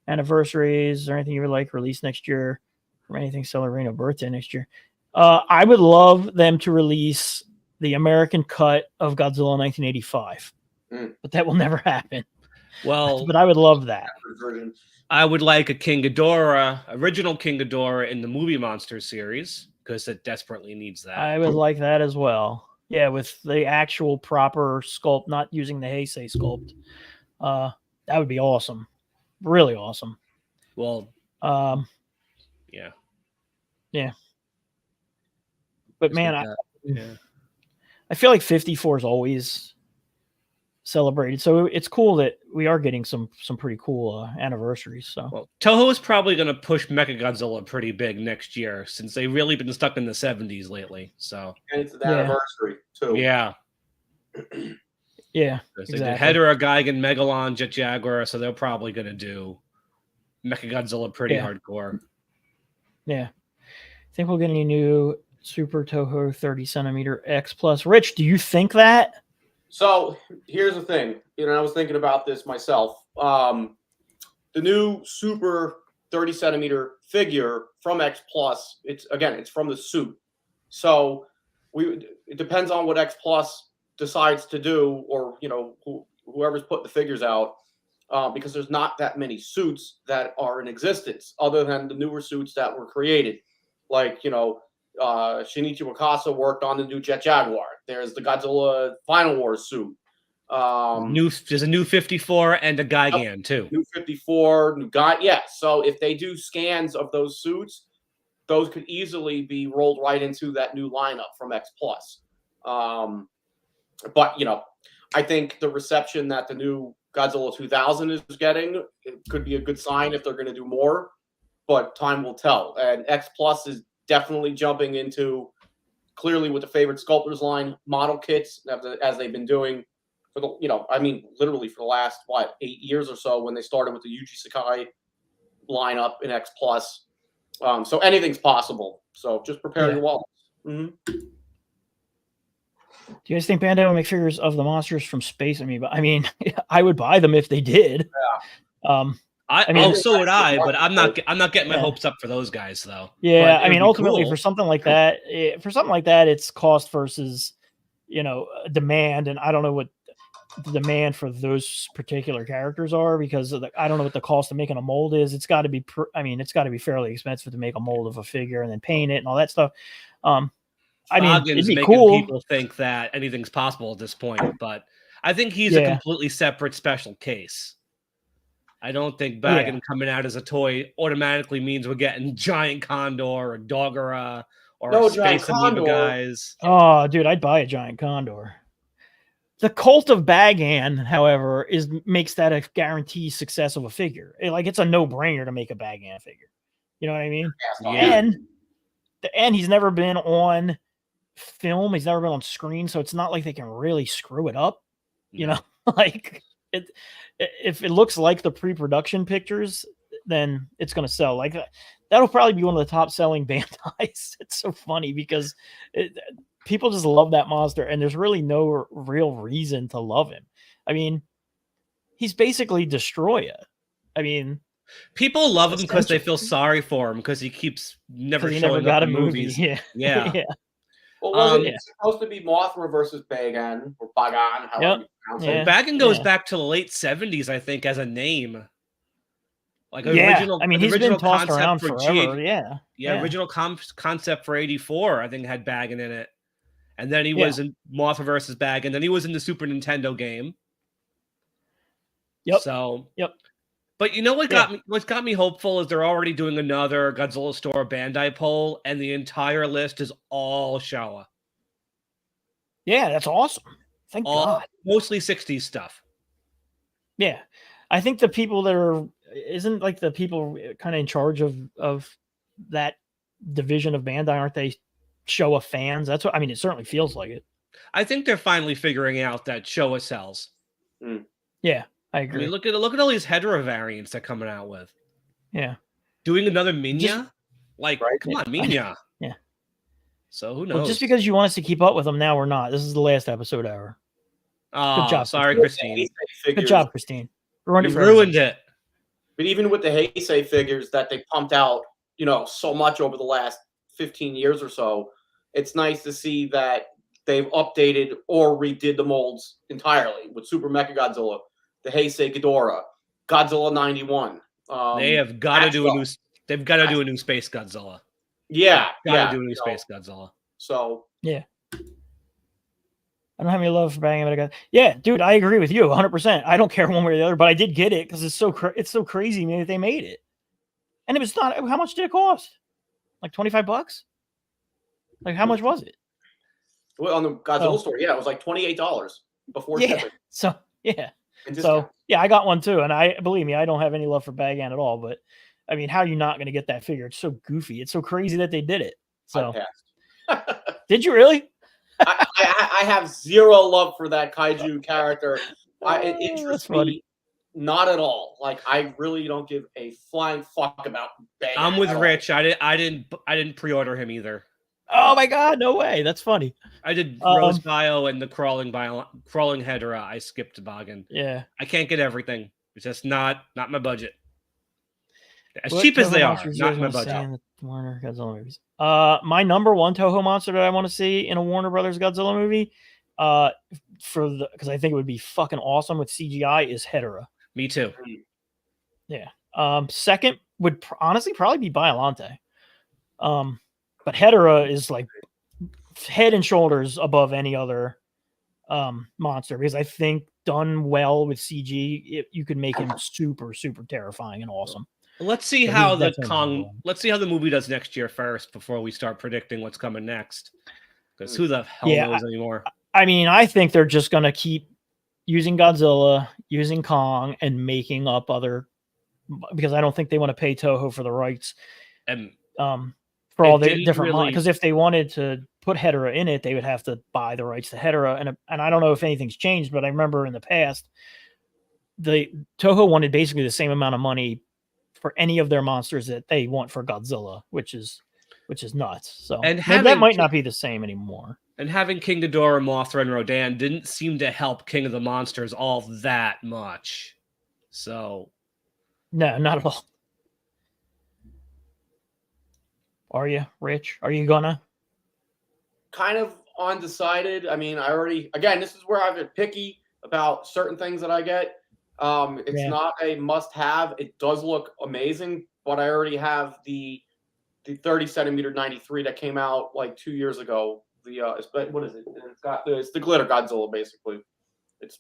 Anniversaries or anything you would like released next year from anything celebrating a birthday next year. I would love them to release the American cut of Godzilla 1985, but that will never happen. Well, But I would love that. Version. I would like a King Ghidorah, original King Ghidorah in the movie Monsters series, because it desperately needs that. I would like that as well. Yeah, with the actual proper sculpt, not using the Heisei sculpt. That would be awesome. Really awesome. Well, yeah. Yeah. But Just man, like that. I feel like 54 is always celebrated. So it's cool that we are getting some pretty cool anniversaries. So Well, Toho is probably going to push Mechagodzilla pretty big next year, since they've really been stuck in the 70s lately. So And it's the Yeah. anniversary too. yeah, yeah, they exactly. did Hedorah, Gigan, Megalon, Jet Jaguar, so they're probably going to do Mechagodzilla pretty Yeah. hardcore. Yeah. I think we'll get any new Super Toho 30 centimeter X Plus. Rich, do you think that? So here's the thing. I was thinking about this myself. The new Super 30 centimeter figure from X Plus. It's from the suit. So it depends on what X Plus decides to do, or whoever's putting the figures out, because there's not that many suits that are in existence other than the newer suits that were created. Like Shinichi Wakasa worked on the new Jet Jaguar. There's the Godzilla Final Wars suit. There's a new 54 and a Gigan too. New 54, new guy. Yeah. So if they do scans of those suits, those could easily be rolled right into that new lineup from X Plus. But I think the reception that the new Godzilla 2000 is getting, it could be a good sign if they're going to do more. But time will tell. And X Plus is definitely jumping into, clearly with the favorite sculptors line, model kits, as they've been doing for literally for the last 8 years or so, when they started with the Yuji Sakai lineup in X Plus. So anything's possible. So just prepare your wallets. Mm-hmm. Do you guys think Bandai will make figures of the monsters from space? I mean, I would buy them if they did. Yeah. So would I, but I'm not getting my Yeah. hopes up for those guys though. Yeah, But I mean, it'd be ultimately, cool. for something like that, it's cost versus, demand, and I don't know what the demand for those particular characters are, because I don't know what the cost of making a mold is. It's got to be, it's got to be fairly expensive to make a mold of a figure and then paint it and all that stuff. I mean, Foggin's it'd be making cool. people think that anything's possible at this point, but I think he's a completely separate special case. I don't think Baggin coming out as a toy automatically means we're getting Giant Condor or Dogora or Space Amoeba guys. Oh, dude, I'd buy a Giant Condor. The Cult of Bagan, however, makes that a guaranteed success of a figure. It's a no-brainer to make a Bagan figure. You know what I mean? Yeah. And he's never been on film. He's never been on screen, so it's not like they can really screw it up. You know, if it looks like the pre-production pictures, then it's going to sell. That'll probably be one of the top-selling Bandais. It's so funny because people just love that monster, and there's really no real reason to love him. I mean, he's basically Destroyer. I mean, people love him because they feel sorry for him because he keeps never showing up in movies. Yeah. Yeah. Well, wasn't it supposed to be Mothra versus Bagan or Bagan? However you pronounce it. Bagan goes back to the late 70s, I think, as a name. Original. I mean, he's been tossed around forever. Original concept for '84, I think, had Bagan in it, and then he was in Mothra versus Bagan. Then he was in the Super Nintendo game. Yep. So. But you know what got me hopeful is they're already doing another Godzilla Store Bandai poll, and the entire list is all Showa. Yeah, that's awesome. Thank God. Mostly 60s stuff. Yeah. I think the people that isn't the people kind of in charge of that division of Bandai, aren't they Showa fans? That's what I mean, it certainly feels like it. I think they're finally figuring out that Showa sells. Yeah. I agree. I mean, look at all these Hedorah variants they're coming out with. Yeah. Doing another Minya? Come on, Minya. Yeah. So who knows? Well, just because you want us to keep up with them now, we're not. This is the last episode ever. Oh, good job. Sorry, Christine. Good job, Christine. Ruined it. But even with the Heisei figures that they pumped out, so much over the last 15 years or so, it's nice to see that they've updated or redid the molds entirely with Super Mechagodzilla, the Heisei Ghidorah, Godzilla 91. They have got to do a new. They've got to do a new Space Godzilla. Yeah, got to do a new Space Godzilla. So yeah, I don't have any love for Banging, but I got dude. I agree with you 100%. I don't care one way or the other, but I did get it because it's so crazy, man, that they made it, and it was not. How much did it cost? Like $25? How much was it? Well, on the Godzilla store, it was like $28 before shipping. So I got one too, and believe me, I don't have any love for Bagan at all. But I mean, how are you not going to get that figure? It's so goofy. It's so crazy that they did it. So, did you really? I have zero love for that kaiju character. It interests me not at all. I really don't give a flying fuck about Bagan. I'm with Rich. I didn't pre-order him either. Oh my God, no way. That's funny. I did Rose Bio and the crawling Hedorah. I skipped Bagan. Yeah. I can't get everything. It's just not my budget. As cheap as they are, not my budget. Warner Godzilla movies. My number one Toho monster that I want to see in a Warner Brothers Godzilla movie, because I think it would be fucking awesome with CGI, is Hedorah. Me too. Yeah. Second would honestly probably be Biollante. But Hedorah is head and shoulders above any other monster, because I think done well with CG, you could make him super, super terrifying and awesome. Let's see how the movie does next year first before we start predicting what's coming next. Because who the hell knows anymore? I mean, I think they're just gonna keep using Godzilla, using Kong, and making up other, because I don't think they want to pay Toho for the rights. And for all the different because if they wanted to put Hedorah in it, they would have to buy the rights to Hedorah, and I don't know if anything's changed, but I remember in the past, the Toho wanted basically the same amount of money for any of their monsters that they want for Godzilla, which is nuts. So that might not be the same anymore. And having King Ghidorah, Mothra, and Rodan didn't seem to help King of the Monsters all that much. So no, not at all. Are you, Rich? Are you gonna? Kind of undecided. I mean, this is where I've been picky about certain things that I get. It's not a must-have. It does look amazing, but I already have the 30 centimeter 93 that came out 2 years ago. What is it? It's the glitter Godzilla, basically. It's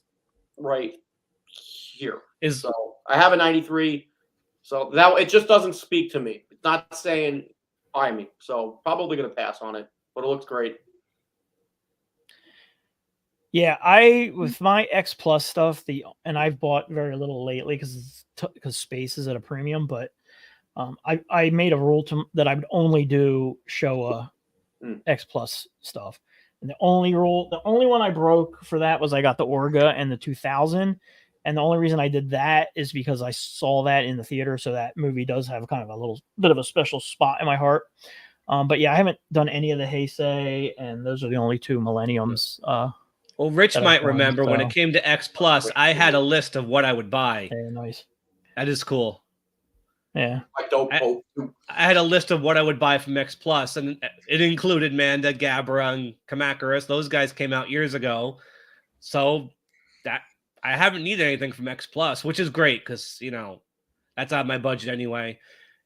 right here. Is So I have a 93. So that it just doesn't speak to me. It's not saying buy me. So probably going to pass on it, but it looks great. Yeah, with my X Plus stuff, and I've bought very little lately because space is at a premium. But I made a rule that I would only do Showa X Plus stuff, and the only one I broke for that was I got the Orga and the 2000, and the only reason I did that is because I saw that in the theater, so that movie does have kind of a little bit of a special spot in my heart. But yeah, I haven't done any of the Heisei, and those are the only two Millenniums. Well, Rich might remember when it came to X Plus, I had a list of what I would buy. Yeah, nice. That is cool. Yeah. I had a list of what I would buy from X Plus, and it included Manda, Gabra, and Kamakuris. Those guys came out years ago. So that I haven't needed anything from X Plus, which is great because, that's out of my budget anyway.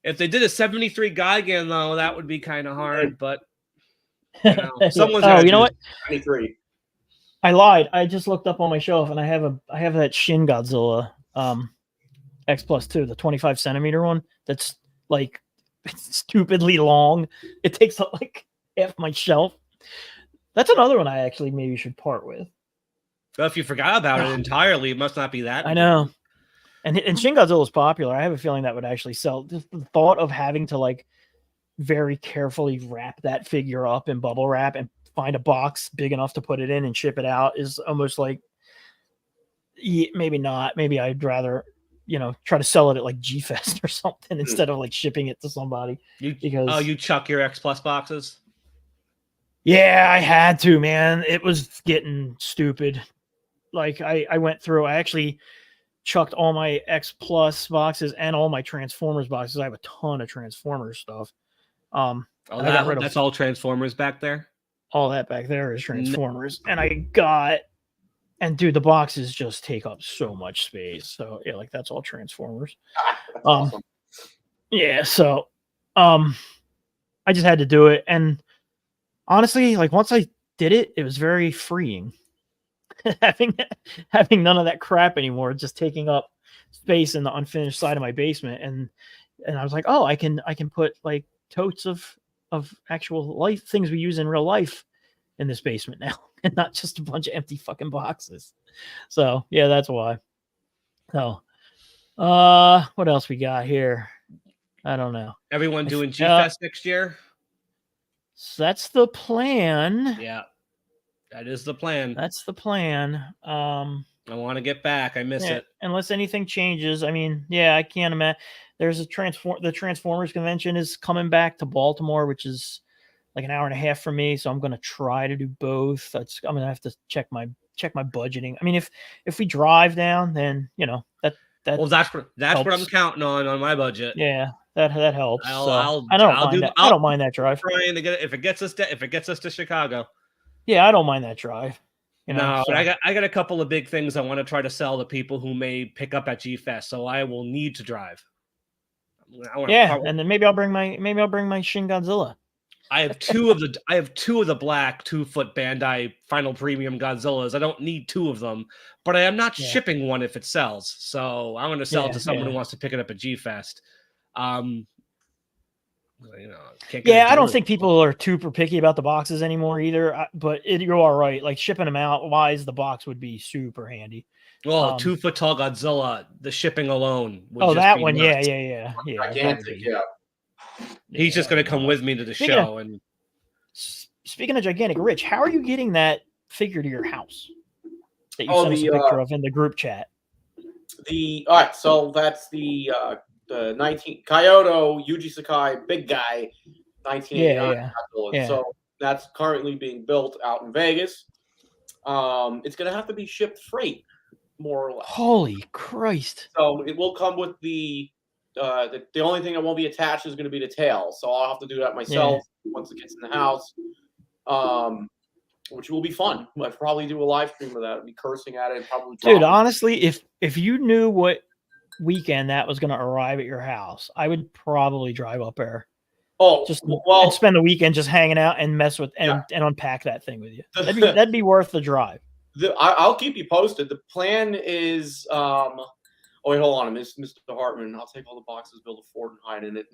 If they did a 73 Gigan, though, that would be kind of hard, but someone's you know what? 93. I lied. I just looked up on my shelf, and I have that Shin Godzilla X Plus 2, the 25 centimeter one. That's like stupidly long. It takes up like half my shelf. That's another one I actually maybe should part with. Well, if you forgot about it entirely, it must not be that. I know. And Shin Godzilla is popular. I have a feeling that would actually sell. Just the thought of having to like very carefully wrap that figure up in bubble wrap and find a box big enough to put it in and ship it out is almost like, maybe not. Maybe I'd rather, try to sell it at like G-Fest or something instead of like shipping it to somebody. You chuck your X Plus boxes? Yeah, I had to, man. It was getting stupid. Like I went through, I actually chucked all my X Plus boxes and all my Transformers boxes. I have a ton of Transformers stuff. That's all Transformers back there? All that back there is Transformers. And dude, the boxes just take up so much space. So yeah, like that's all Transformers. That's awesome. Yeah, so I just had to do it. And honestly, like once I did it, it was very freeing. having none of that crap anymore, just taking up space in the unfinished side of my basement. And I was like, oh, I can put like totes of actual life things we use in real life in this basement now, and not just a bunch of empty fucking boxes. So yeah, that's why. So what else we got here? I don't know. Everyone doing G-Fest next year? So that's the plan. Yeah, that is the plan. That's the plan. I want to get back. I miss it. Unless anything changes. I mean, yeah, I can't imagine. There's the Transformers convention is coming back to Baltimore, which is like an hour and a half from me. So I'm going to try to do both. I'm going to have to check my budgeting. I mean, if we drive down, then that's what I'm counting on my budget. Yeah, that helps. I don't mind that drive. Trying to get it if it gets us to Chicago. Yeah, I don't mind that drive. But I got a couple of big things I want to try to sell to people who may pick up at G-Fest, so I will need to drive. And then maybe I'll bring my Shin Godzilla. I have two of the black 2-foot Bandai Final Premium Godzillas. I don't need two of them, but I am not shipping one if it sells. So I'm going to sell it to someone who wants to pick it up at G-Fest. I don't think people are too picky about the boxes anymore either. But you're all right. Like shipping them out wise, the box would be super handy. Well, 2-foot tall Godzilla, the shipping alone. That one, nuts. Yeah. Gigantic, yeah. He's just going to come with me to the show. And speaking of gigantic, Rich, how are you getting that figure to your house that you sent us a picture of in the group chat? All right, so that's the 19 Kyoto Yuji Sakai big guy 1989. Yeah. So that's currently being built out in Vegas. It's going to have to be shipped freight, more or less. Holy Christ! So it will come with the only thing that won't be attached is going to be the tail. So I'll have to do that myself once it gets in the house, which will be fun. I'd probably do a live stream of that. I'd be cursing at it. And probably dude, honestly, if you knew what weekend that was going to arrive at your house, I would probably drive up there. And spend the weekend just hanging out and mess with and unpack that thing with you. That'd be worth the drive. I'll keep you posted. The plan is oh wait, hold on, Mr. Hartman. I'll take all the boxes, build a fort, and hide in it.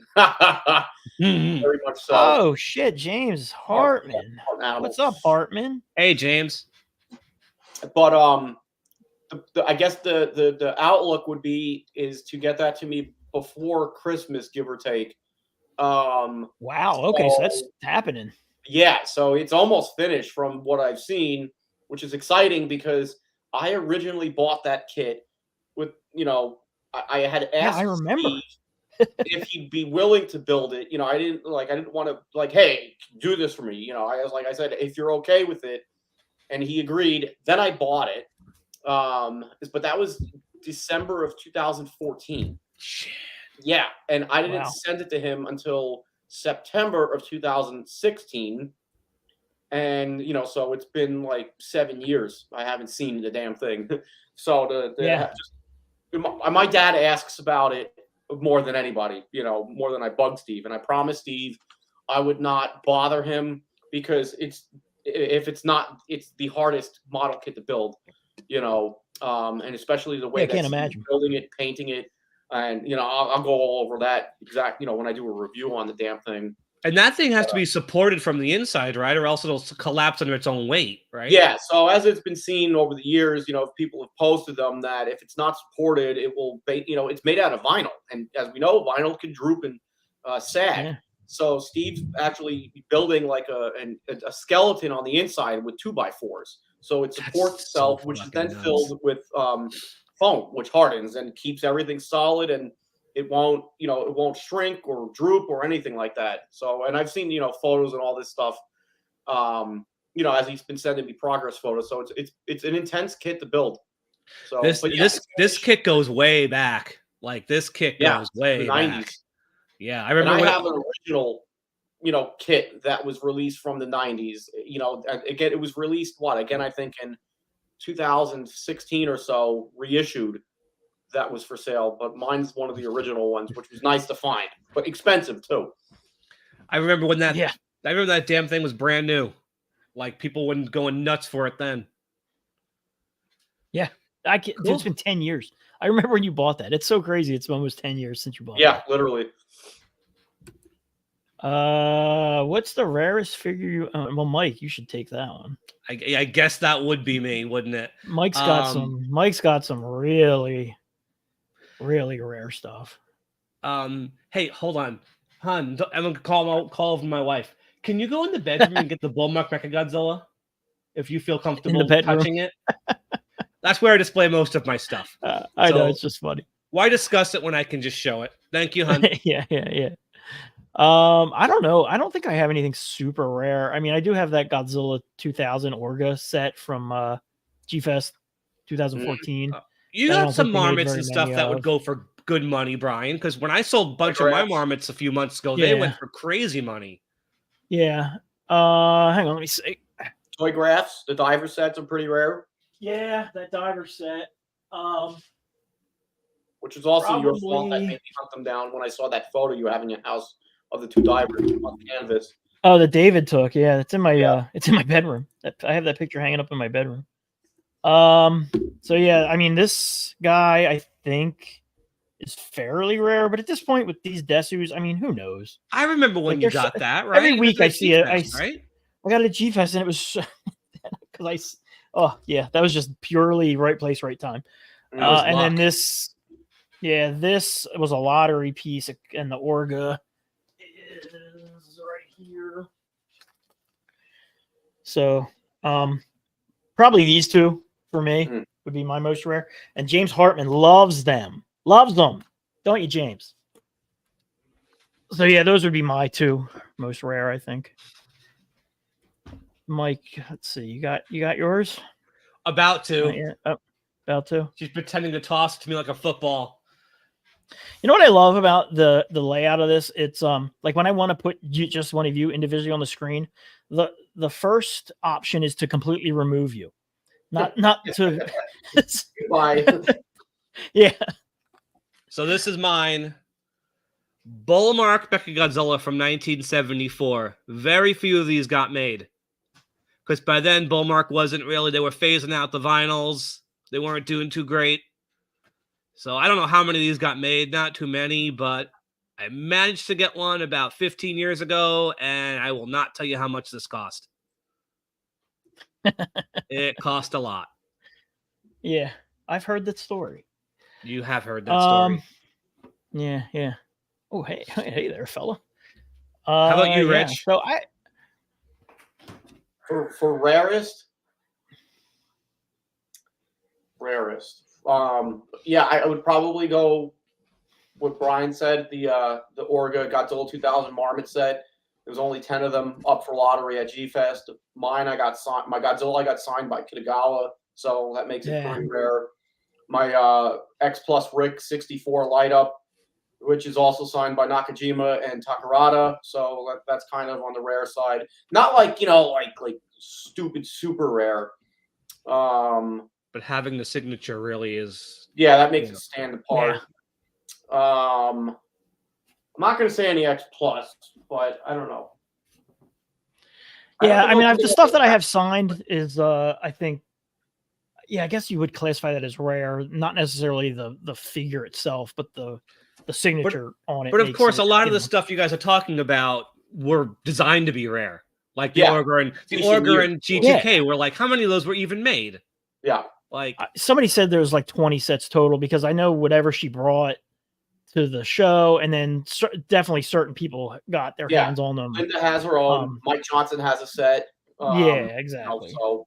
Very much so. Oh shit, James Hartman. What's up, Hartman? Hey, James. But I guess the outlook would be is to get that to me before Christmas, give or take. Wow. Okay, so that's happening. Yeah, so it's almost finished from what I've seen, which is exciting because I originally bought that kit with, I had asked I remember. Steve if he'd be willing to build it. I didn't want to hey, do this for me. I said, if you're okay with it, and he agreed, then I bought it. But that was December of 2014. Shit. Yeah, and I didn't send it to him until September of 2016. And, so it's been like 7 years. I haven't seen the damn thing. So my dad asks about it more than anybody, more than I bug Steve. And I promised Steve I would not bother him because it's the hardest model kit to build, and especially the way I can't imagine building it, painting it. And, I'll go all over that exact, when I do a review on the damn thing. And that thing has to be supported from the inside, right? Or else it'll collapse under its own weight, right? Yeah. So as it's been seen over the years, people have posted them that if it's not supported, it will, it's made out of vinyl. And as we know, vinyl can droop and sag. Yeah. So Steve's actually building like a skeleton on the inside with 2x4s. So it supports itself, which is then filled with foam, which hardens and keeps everything solid, and it won't shrink or droop or anything like that. So, and I've seen, photos and all this stuff, as he's been sending me progress photos. So it's an intense kit to build. So this kit goes way back. Like this kit goes way back. Yeah, I remember. And I have an original, kit that was released from the 90s. Again, it was released I think in 2016 or so, reissued. That was for sale, but mine's one of the original ones, which was nice to find, but expensive too. I remember when that. Yeah, I remember that damn thing was brand new. Like people weren't going nuts for it then. Yeah, cool. It's been 10 years. I remember when you bought that. It's so crazy. It's almost 10 years since you bought it. Yeah, literally. What's the rarest figure you? Well, Mike, you should take that one. I guess that would be me, wouldn't it? Mike's got some really, really rare stuff. Hey, hold on, hon. I'm gonna call over my wife. Can you go in the bedroom and get the Bullmark Mechagodzilla if you feel comfortable touching it? That's where I display most of my stuff. I know, it's just funny. Why discuss it when I can just show it? Thank you, hon. Yeah. I don't know. I don't think I have anything super rare. I mean, I do have that Godzilla 2000 Orga set from G-Fest 2014. You got some marmots and stuff that would go for good money, Brian, because when I sold a bunch of my marmots a few months ago, they went for crazy money. Yeah. Hang on, let me see. Toy graphs, the diver sets are pretty rare. Yeah, that diver set. Which is also your fault that made me hunt them down when I saw that photo you have in your house of the two divers on canvas. Oh, that David took. Yeah, it's in my it's in my bedroom. I have that picture hanging up in my bedroom. So yeah, I mean, this guy I think is fairly rare, but at this point with these Desus, I mean, who knows? I remember when you got that, right? Every week I see it. Right? I got it at G-Fest and it was because that was just purely right place, right time. And then this was a lottery piece, and the Orga is right here. So, probably these two for me would be my most rare. And James Hartman loves them, don't you, James? So yeah, those would be my two most rare, I think. Mike, let's see. You got yours? About to. About to. She's pretending to toss it to me like a football. You know what I love about the layout of this? It's like when I want to put just one of you individually on the screen, the first option is to completely remove you. Not to Bye. Yeah. So this is mine. Bullmark Mechagodzilla from 1974. Very few of these got made. because by then Bullmark wasn't really. They were phasing out the vinyls. They weren't doing too great. So I don't know how many of these got made. Not too many, but I managed to get one about 15 years ago, and I will not tell you how much this cost. It cost a lot. Yeah, I've heard that story. You have heard that story. Yeah. Oh, hey there, fella. How about you, yeah. Rich? So for rarest. Yeah, I would probably go what Brian said, the Orga Godzilla 2000 Marmot set. There's only 10 of them up for lottery at G-Fest. Mine, my Godzilla I got signed by Kitagawa, so that makes it pretty rare. My X Plus Rick 64 light up, which is also signed by Nakajima and Takarada, so that's kind of on the rare side. Not like, like stupid super rare. But having the signature really is... Yeah, that makes it stand apart. Yeah. I'm not going to say any X Plus, but I don't know. Yeah, I mean, the stuff that I have signed is, I think, I guess you would classify that as rare. Not necessarily the figure itself, but the signature on it. But of course, a lot of the stuff you guys are talking about were designed to be rare. Like the Orga and G2K were like, how many of those were even made? Yeah. Like somebody said there was like 20 sets total, because I know whatever she brought to the show, and then definitely certain people got their hands on them. Linda has her own. Mike Johnson has a set. Exactly. So,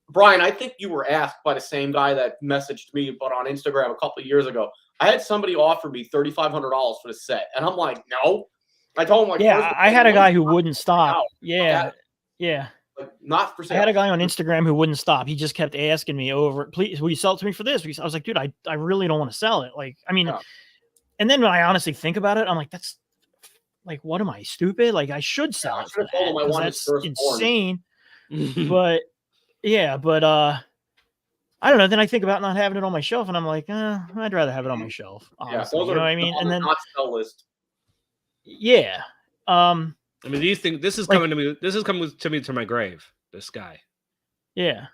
Brian, I think you were asked by the same guy that messaged me, but on Instagram a couple of years ago. I had somebody offer me $3,500 for the set, and I'm like, no. I told him, like, I had a guy who wouldn't stop. Yeah. Like, not for sale. I had a guy on Instagram who wouldn't stop. He just kept asking me over, please, will you sell it to me for this? I was like, dude, I really don't want to sell it. Like, I mean, and then when I honestly think about it, I'm like, that's like, what am I, stupid? Like, I should sell it for that. That's insane. But I don't know. Then I think about not having it on my shelf, and I'm like, I'd rather have it on my shelf. Honestly. You know what I mean? And then not sell list. Yeah. I mean, these things. This is coming to me. This is coming to me to my grave. This guy. Yeah.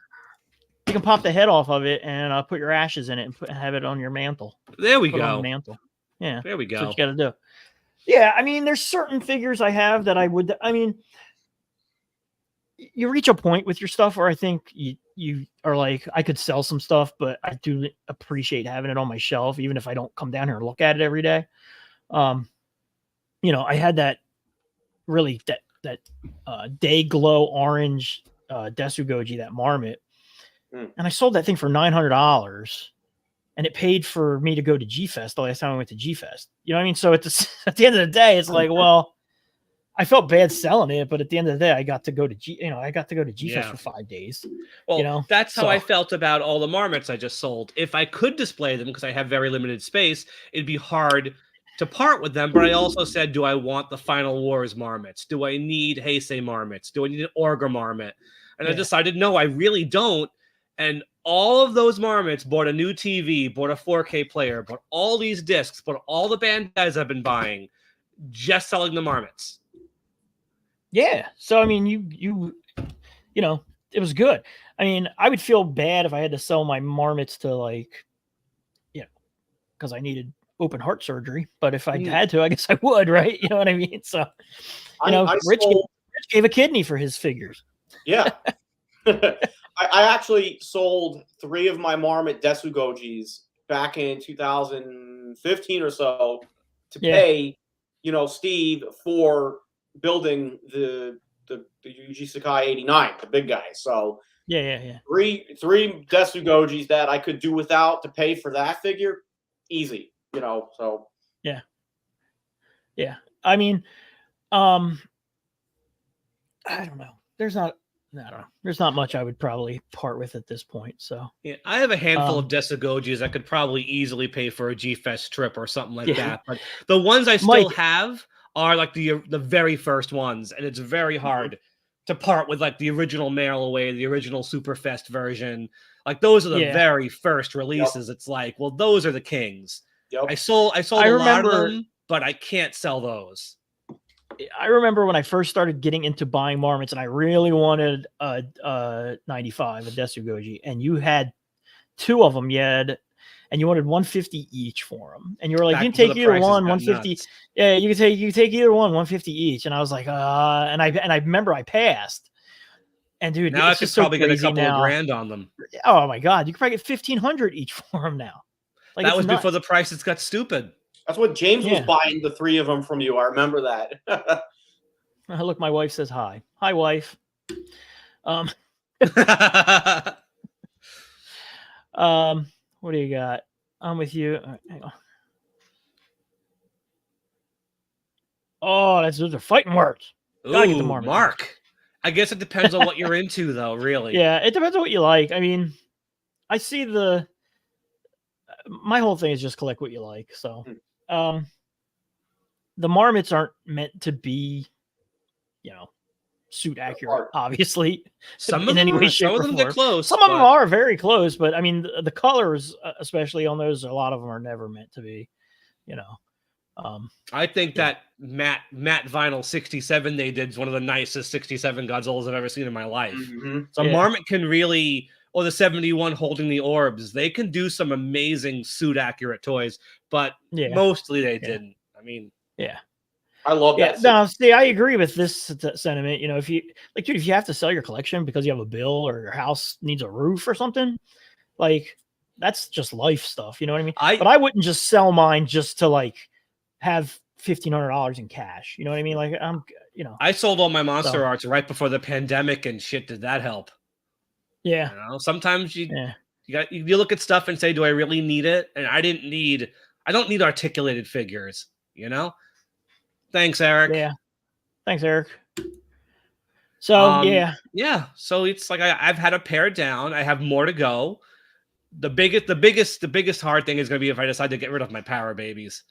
You can pop the head off of it and put your ashes in it and have it on your mantle. There we go. On the mantle. Yeah. There we go. That's what you got to do. Yeah. I mean, there's certain figures I have that I would. I mean, you reach a point with your stuff where I think you are like, I could sell some stuff, but I do appreciate having it on my shelf, even if I don't come down here and look at it every day. I had that really that day glow orange Desugoji, that Marmot, and I sold that thing for $900, and it paid for me to go to G-Fest the last time I went to G-Fest. You know what I mean? So at the end of the day, it's like, well, I felt bad selling it, but at the end of the day, I got to go to G-Fest for 5 days. Well, that's how I felt about all the Marmots I just sold. If I could display them, because I have very limited space, it'd be hard to part with them. But I also said, do I want the Final Wars Marmots? Do I need Heisei Marmots? Do I need an Orga Marmot? And I decided, no, I really don't. And all of those Marmots bought a new TV, bought a 4K player, bought all these discs, bought all the Bandais I've been buying, just selling the Marmots. Yeah. So, I mean, you know, it was good. I mean, I would feel bad if I had to sell my Marmots to because I needed open heart surgery. But if I had to, I guess I would, right? You know what I mean? So, Rich gave a kidney for his figures. Yeah. I actually sold 3 of my Marmot Desugojis back in 2015 or so to pay, Steve for building the Yuji Sakai 89, the big guy. So yeah. Three Desugojis that I could do without to pay for that figure, easy. So yeah. I mean, I don't know. There's not much I would probably part with at this point. So yeah, I have a handful of Desugojis I could probably easily pay for a G-Fest trip or something like that. But the ones I still have are like the very first ones, and it's very hard to part with like the original Mail Away, the original Superfest version. Like those are the very first releases. It's like, well, those are the kings. I sold a lot of them, but I can't sell those. I remember when I first started getting into buying marmots, and I really wanted a 95, a Desu Goji, and you had 2 of them. And you wanted 150 each for them, and you were like, Back you can before take the either prices one, got 150. nuts. Yeah, you can take either one, 150 each. And I was like, and I remember I passed. And dude, Now I it's could just so probably get a crazy couple of now. grand on them. Oh my god, you could probably get 1,500 each for them now. Like That it's was nuts. before the prices got stupid. That's what James was Yeah. buying the 3 of them from you. I remember that. Look, my wife says hi. Hi, wife. What do you got? I'm with you. All right, hang on. Oh, those are fighting words. Gotta get the Ooh, marmot. Mark. I guess it depends on what you're into, though. Really. Yeah, it depends on what you like. I mean, I see my whole thing is just collect what you like. So, the marmots aren't meant to be, suit accurate, obviously. Some in of any them, way, shape, some of or them form. get close. Some of them are very close, but I mean, the colors, especially on those, a lot of them are never meant to be. I think that matte vinyl 67 they did is one of the nicest 67 Godzillas I've ever seen in my life. Mm-hmm. So Marmot can really, or the 71 holding the orbs, they can do some amazing suit accurate toys, but mostly they didn't. I mean, I love that. No, see, I agree with this sentiment. If you dude, if you have to sell your collection because you have a bill or your house needs a roof or something, like that's just life stuff. You know what I mean? But I wouldn't just sell mine just to like have $1,500 in cash. You know what I mean? Like I sold all my monster arts right before the pandemic and shit. Did that help? Yeah. Sometimes you look at stuff and say, do I really need it? And I don't need articulated figures, Thanks, Eric. Yeah. Thanks, Eric. So So it's like I've had a pair down. I have more to go. The biggest hard thing is going to be if I decide to get rid of my power babies.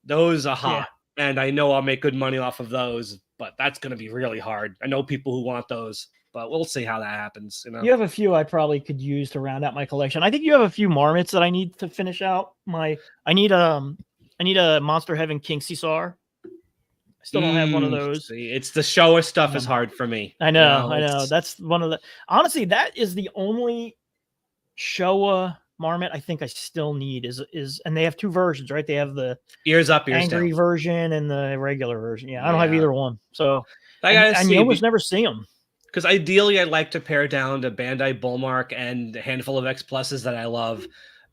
Those are hot, and I know I'll make good money off of those, but that's going to be really hard. I know people who want those, but we'll see how that happens. You have a few I probably could use to round out my collection. I think you have a few marmots that I need to finish out. I need a Monster Heaven King Caesar. I still don't have one of those. See, it's the Showa stuff is hard for me. I know. That's one of the. Honestly, that is the only Showa marmot I think I still need is, and they have 2 versions, right? They have the ears up, ears angry down version and the regular version. Yeah, I don't have either one. So and you almost never see them. Because ideally, I'd like to pare down to Bandai Bullmark and a handful of X Pluses that I love,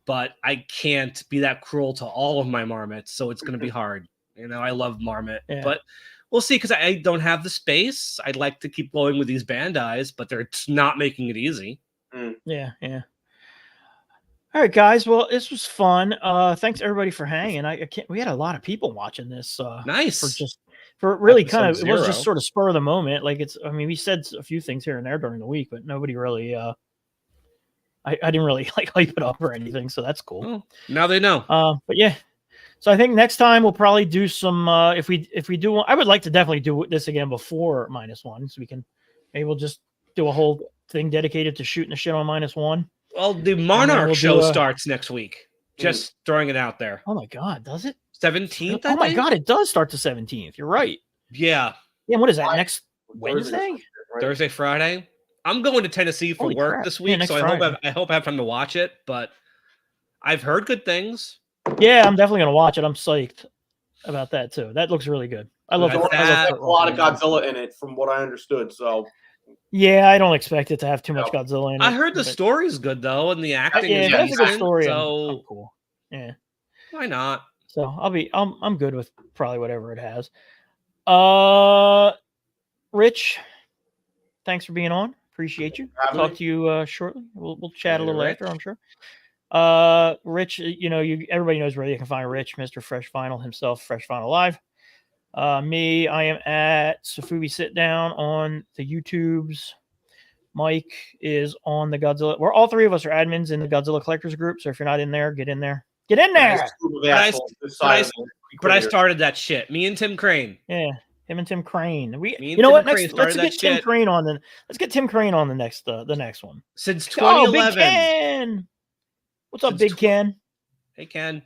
but I can't be that cruel to all of my marmots, so it's going to be hard. I love Marmot, but we'll see because I don't have the space. I'd like to keep going with these Bandais, but they're not making it easy. Yeah. All right, guys. Well, this was fun. Thanks everybody for hanging. We had a lot of people watching this. Nice. For really kind of, it was just sort of spur of the moment. Like we said a few things here and there during the week, but nobody really, I didn't really like hype it up or anything. So that's cool. Well, now they know. But yeah. So I think next time we'll probably do some, if we do, I would like to definitely do this again before -1. So maybe we'll just do a whole thing dedicated to shooting the shit on -1. Well, the Monarch show starts next week. Just throwing it out there. Oh my God, does it? 17th? Oh my God, it does start the 17th. You're right. Yeah. Yeah. What is that? Next Wednesday? Thursday, Friday. I'm going to Tennessee for work this week, so I hope I have time to watch it. But I've heard good things. Yeah, I'm definitely gonna watch it. I'm psyched about that too. That looks really good. I love it. There's a lot of Godzilla in it, from what I understood. So. Yeah, I don't expect it to have too much Godzilla in it. I heard the story's good though, and the acting is that's a good story. So I'm cool. Yeah. Why not? So I'm good with probably whatever it has. Rich, thanks for being on. Appreciate you. Talk to you shortly. We'll chat a little after, I'm sure. Rich, everybody knows where you can find Rich, Mr. Fresh Vinyl himself, Fresh Vinyl Live. Me, I am at Safubi Sit Down on the YouTubes. Mike is on the Godzilla. All 3 of us are admins in the Godzilla Collectors group. So if you're not in there, get in there. Get in there. But I started that shit. Me and Tim Crane. Yeah, him and Tim Crane. Let's get Tim Crane on the next one. Since 2011. Big Ken. What's up, Big Ken? Hey, Ken.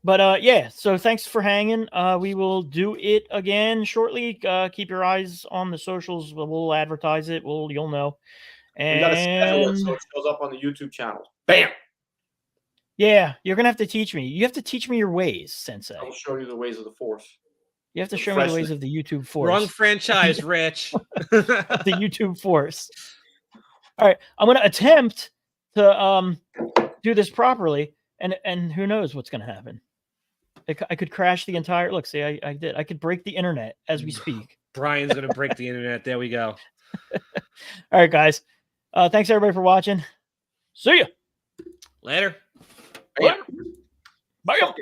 But yeah, so thanks for hanging. We will do it again shortly. Keep your eyes on the socials. We'll advertise it. You'll know. We got to schedule it And so it shows up on the YouTube channel. Bam! yeah, you're gonna have to teach me. You have to teach me your ways, Sensei. I'll show you the ways of the Force. You have to show me the ways of the YouTube Force. Wrong franchise, Rich. The YouTube Force. All right, I'm gonna attempt to do this properly, and who knows what's gonna happen. I could crash the entire. Look, see, I did. I could break the internet as we speak. Brian's gonna break the internet. There we go. All right, guys. Thanks everybody for watching. See ya. Later. Bam. Bye.